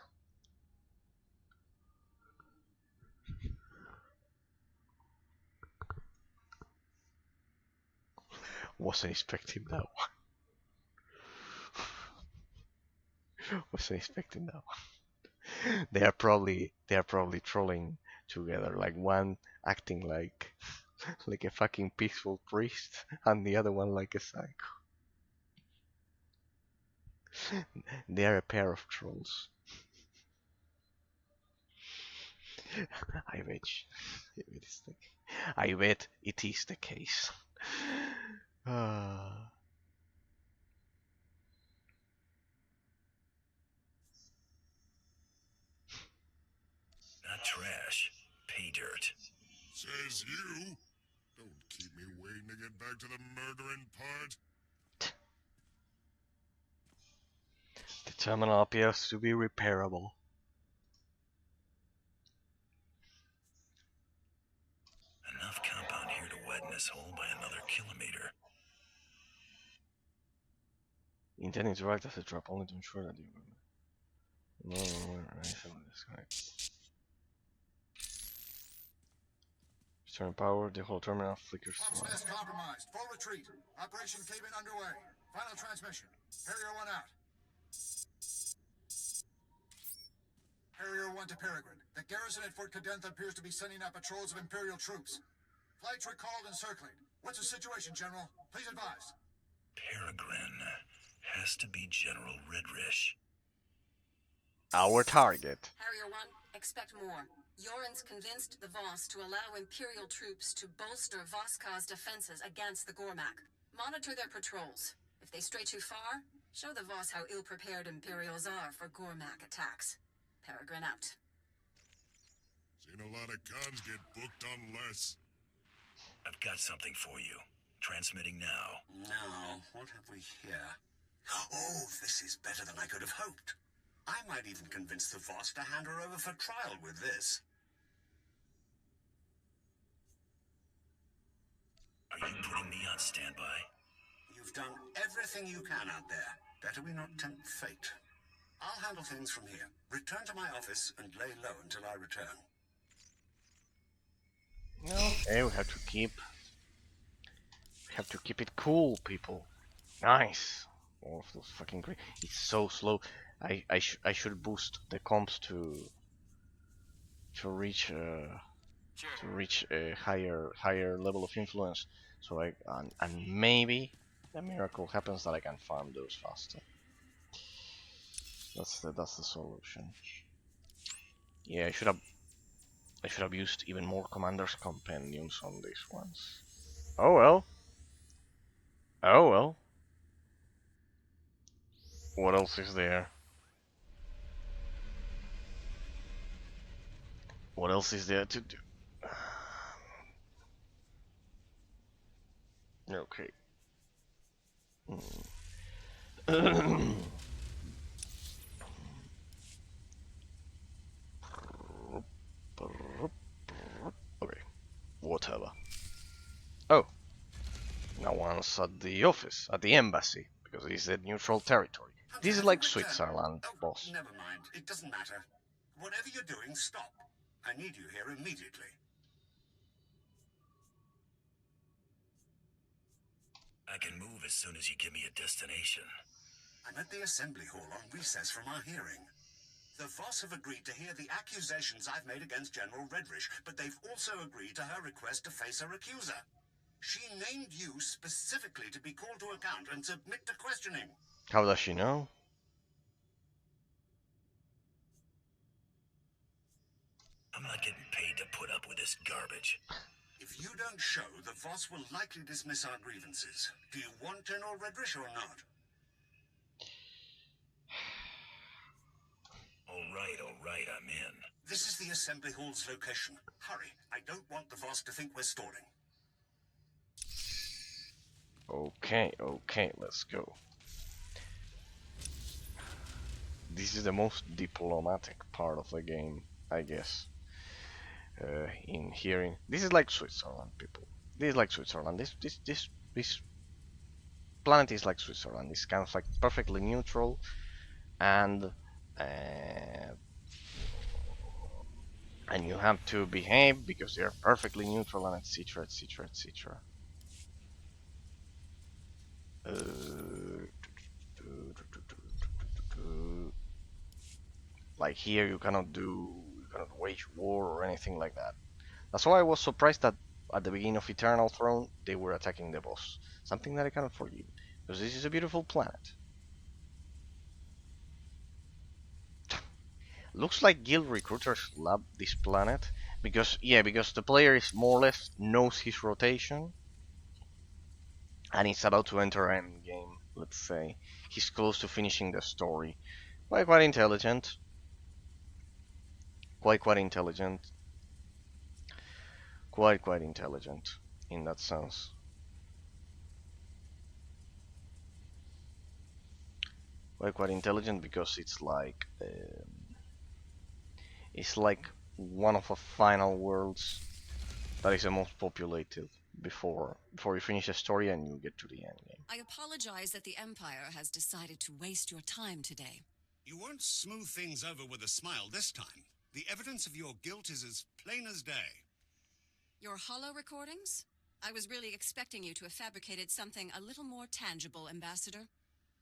Wasn't expecting that one. Wasn't expecting that one. They are probably trolling together, like one acting like a fucking peaceful priest and the other one like a psycho. They are a pair of trolls. I bet it is the case. Not trash, pay dirt. Says you. Don't keep me waiting to get back to the murdering part. The terminal appears to be repairable. Enough compound here to widen this hole by another kilometer. Intending to act as a trap only to ensure that you... No, disconnect. Return power, the whole terminal flickers. Nest compromised. Full retreat. Operation Cave-In underway. Final transmission. Harrier 1 out. Harrier 1 to Peregrine. The garrison at Fort Cadentha appears to be sending out patrols of Imperial troops. Flights recalled and circling. What's the situation, General? Please advise. Peregrine has to be General Redrish. Our target. Harrier 1, expect more. Yoren's convinced the Voss to allow Imperial troops to bolster Voska's defenses against the Gormak. Monitor their patrols. If they stray too far, Show the Voss how ill-prepared Imperials are for Gormak attacks. Peregrine out. Seen a lot of cons get booked on less. I've got something for you. Transmitting now. Now, what have we here? Oh, this is better than I could have hoped. I might even convince the Voss to hand her over for trial with this. Are you putting me on standby? You've done everything you can out there. Better we not tempt fate. I'll handle things from here. Return to my office and lay low until I return. Okay, we have to keep it cool, people. Nice. All of those fucking great. It's so slow. I should boost the comps to reach a higher level of influence. So and maybe a miracle happens that I can farm those faster. That's the solution. Yeah, I should have used even more commanders compendiums on these ones. Oh well. Oh well. What else is there? What else is there to do? Okay. Okay. Whatever. Oh. Now once at the office, at the embassy, because it's a neutral territory. This is like Switzerland, boss. Never mind. It doesn't matter. Whatever you're doing, stop. I need you here immediately. I can move as soon as you give me a destination. I'm at the assembly hall on recess from our hearing. The Voss have agreed to hear the accusations I've made against General Redrish, but they've also agreed to her request to face her accuser. She named you specifically to be called to account and submit to questioning. How does she know? I'm not getting paid to put up with this garbage. If you don't show, the Voss will likely dismiss our grievances. Do you want General Redrish or not? All right, I'm in. This is the assembly hall's location. Hurry, I don't want the Voss to think we're stalling. Okay, let's go. This is the most diplomatic part of the game, I guess. In hearing, this is like Switzerland, people. This is like Switzerland. This planet is like Switzerland. It's kind of like perfectly neutral, and you have to behave because they're perfectly neutral, and etc, etc, etc. Like here, you cannot wage war or anything like that. That's why I was surprised that at the beginning of Eternal Throne they were attacking the boss. Something that I cannot forgive, because this is a beautiful planet. Looks like guild recruiters love this planet because the player is more or less knows his rotation, and he's about to enter end game. Let's say he's close to finishing the story. Quite intelligent. Quite intelligent. Quite intelligent in that sense. Quite intelligent because it's like one of the final worlds that is the most populated before you finish the story and you get to the end game. I apologize that the Empire has decided to waste your time today. You won't smooth things over with a smile this time. The evidence of your guilt is as plain as day. Your holo recordings? I was really expecting you to have fabricated something a little more tangible, Ambassador.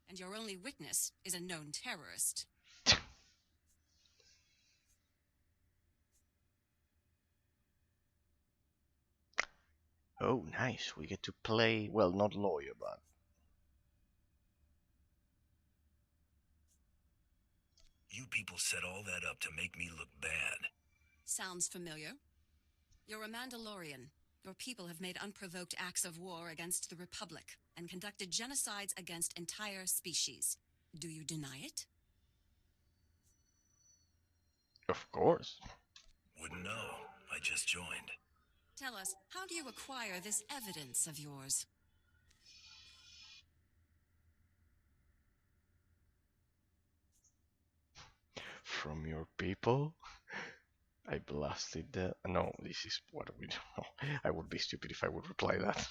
And your only witness is a known terrorist. Oh, nice. We get to play, well, not lawyer, but... You people set all that up to make me look bad. Sounds familiar. You're a Mandalorian. Your people have made unprovoked acts of war against the Republic and conducted genocides against entire species. Do you deny it? Of course. Wouldn't know. I just joined. Tell us, how do you acquire this evidence of yours? From your people? I blasted the... No, this is what we do. I would be stupid if I would reply that.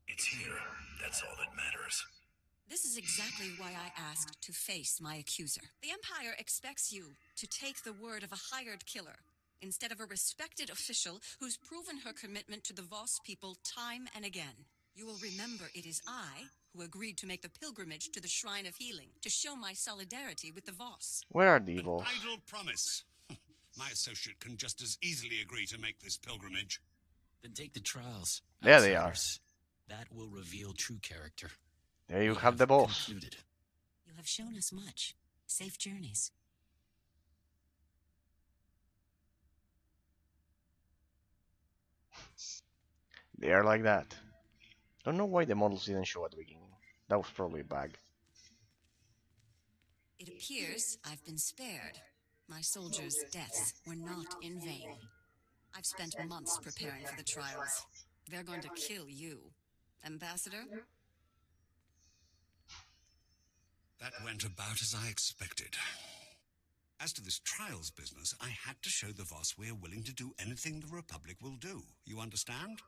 It's here. That's all that matters. This is exactly why I asked to face my accuser. The Empire expects you to take the word of a hired killer instead of a respected official who's proven her commitment to the Voss people time and again. You will remember it is I who agreed to make the pilgrimage to the Shrine of Healing to show my solidarity with the Voss. Where are the An Voss? idle promise. My associate can just as easily agree to make this pilgrimage. Then take the trials. There they are. Outsiders. That will reveal true character. There you We have the boss. concluded. You have shown us much. Safe journeys. They are like that. Don't know why the models didn't show at the beginning. That was probably a bug. It appears I've been spared. My soldiers' deaths were not in vain. I've spent months preparing for the trials. They're going to kill you. Ambassador? That went about as I expected. As to this trials business, I had to show the Voss we're willing to do anything the Republic will do. You understand?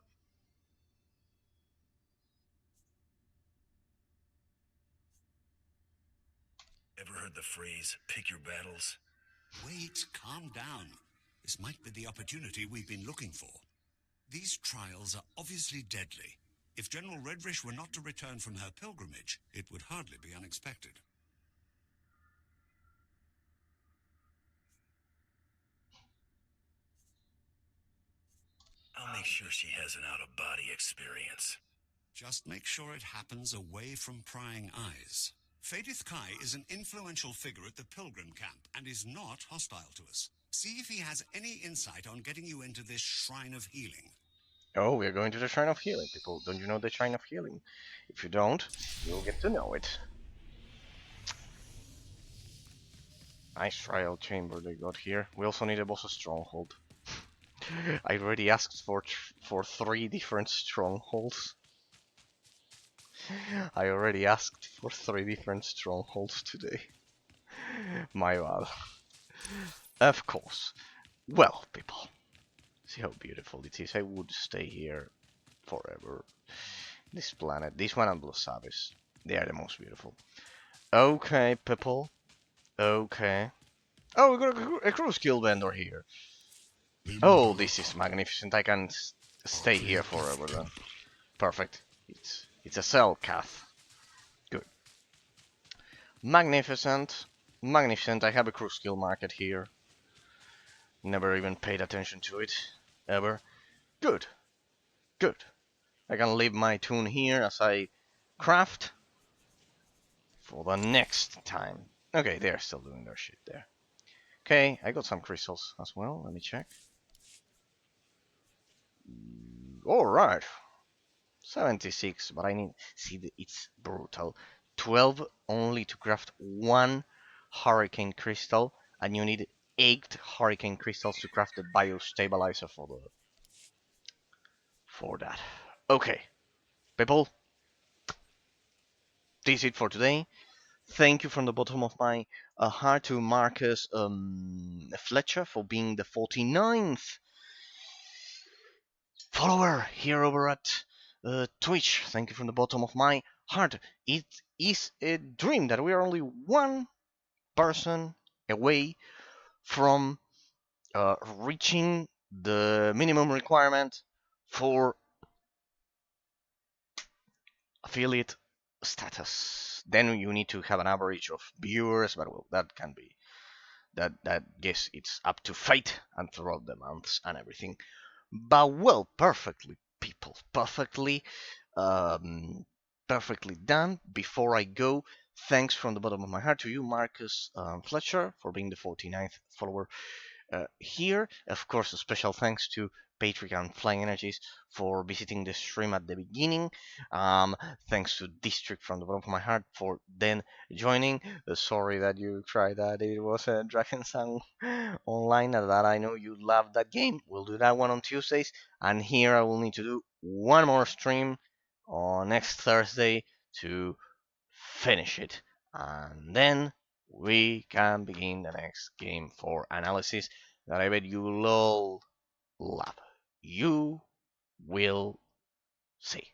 Ever heard the phrase, pick your battles? Wait, calm down. This might be the opportunity we've been looking for. These trials are obviously deadly. If General Redrish were not to return from her pilgrimage, it would hardly be unexpected. I'll make sure she has an out-of-body experience. Just make sure it happens away from prying eyes. Fadith Kai is an influential figure at the Pilgrim camp and is not hostile to us. See if he has any insight on getting you into this Shrine of Healing. Oh, we're going to the Shrine of Healing, people. Don't you know the Shrine of Healing? If you don't, you'll get to know it. Nice trial chamber they got here. We also need a boss stronghold. I already asked for 3 different strongholds. I already asked for 3 different strongholds today. My bad. Of course. Well, people. See how beautiful it is. I would stay here forever. This planet. This one and Belsavis. They are the most beautiful. Okay, people. Okay. Oh, we got a crew skill vendor here. Oh, this is magnificent. I can stay here forever then. Perfect. It's a cell cath. Good. Magnificent. Magnificent. I have a crew skill market here. Never even paid attention to it. Ever. Good. Good. I can leave my tune here as I craft for the next time. Okay, they're still doing their shit there. Okay, I got some crystals as well. Let me check. Alright. 76, but I need... See, it's brutal. 12 only to craft 1 hurricane crystal, and you need 8 hurricane crystals to craft the biostabilizer for that. Okay, people, this is it for today. Thank you from the bottom of my heart to Marcus Fletcher for being the 49th follower here over at Twitch. Thank you from the bottom of my heart. It is a dream that we are only 1 person away from reaching the minimum requirement for affiliate status. Then you need to have an average of viewers, but well, that can be that guess it's up to fate and throughout the months and everything. But well, perfectly, people, perfectly done. Before I go, thanks from the bottom of my heart to you, Marcus Fletcher, for being the 49th follower here. Of course, a special thanks to Patrick and Flying Energies for visiting the stream at the beginning. Thanks to District from the bottom of my heart for then joining. Sorry that you tried that. It was a Dragon Song online that I know you love that game. We'll do that one on Tuesdays. And here I will need to do one more stream on next Thursday to finish it. And then we can begin the next game for analysis that I bet you'll all love. You will see.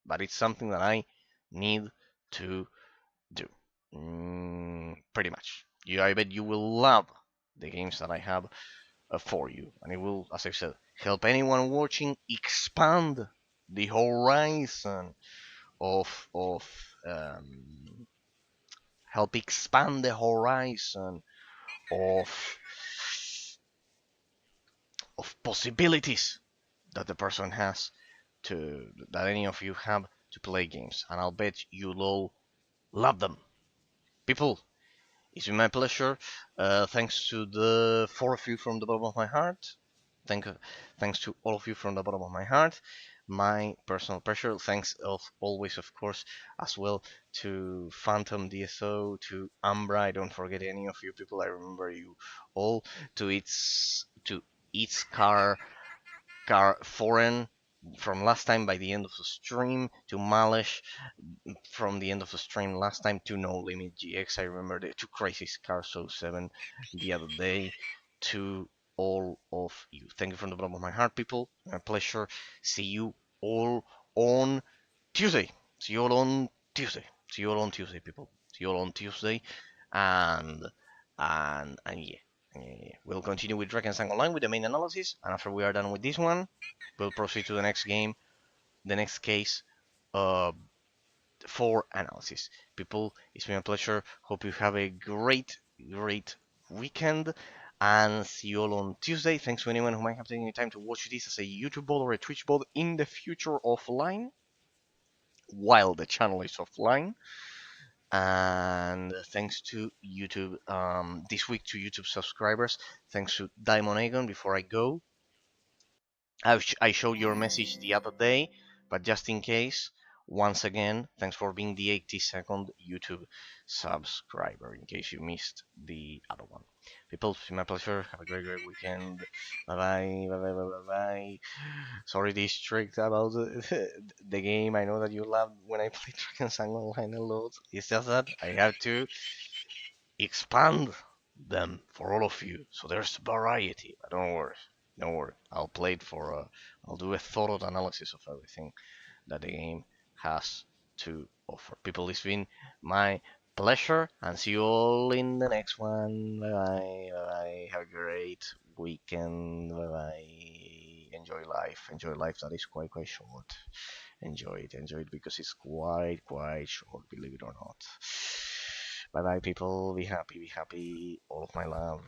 But it's something that I need to do. Pretty much. I bet you will love the games that I have for you. And it will, as I said, help anyone watching expand the horizon of help expand the horizon of possibilities that the person has to that any of you have to play games, and I'll bet you'll all love them. People, it's been my pleasure. Thanks to the four of you from the bottom of my heart. Thanks to all of you from the bottom of my heart. My personal pleasure. Thanks always, of course, as well to Phantom DSO, to Ambra. I don't forget any of you people. I remember you all. To its car foreign from last time by the end of the stream, to Malish from the end of the stream last time, to No Limit GX. I remember the two Crazy Cars 07 the other day. To all of you, thank you from the bottom of my heart, people. My pleasure. See you all on Tuesday. See you all on Tuesday. See you all on Tuesday, people. See you all on Tuesday, and yeah. We'll continue with Dragon Sang Online with the main analysis, and after we are done with this one, we'll proceed to the next game, the next case, for analysis. People, it's been a pleasure. Hope you have a great weekend, and see you all on Tuesday. Thanks to anyone who might have taken the time to watch this as a YouTube bot or a Twitch bot in the future offline, while the channel is offline. And thanks to YouTube, this week to YouTube subscribers. Thanks to Diamond Aegon. Before I go, I showed your message the other day, but just in case, once again, thanks for being the 82nd YouTube subscriber, in case you missed the other one. People, it's been my pleasure. Have a great weekend. Bye-bye, bye-bye, bye-bye, bye. Sorry, District, about the game. I know that you love when I play Dragon Sang Online a lot. It's just that I have to expand them for all of you, so there's variety. But don't worry. I'll play it for. I'll do a thorough analysis of everything that the game has to offer. People, it's been my pleasure, and see you all in the next one. Bye bye. Bye bye. Have a great weekend. Bye bye. Enjoy life. Enjoy life. That is quite short. Enjoy it because it's quite short. Believe it or not. Bye bye, people. Be happy. All of my love.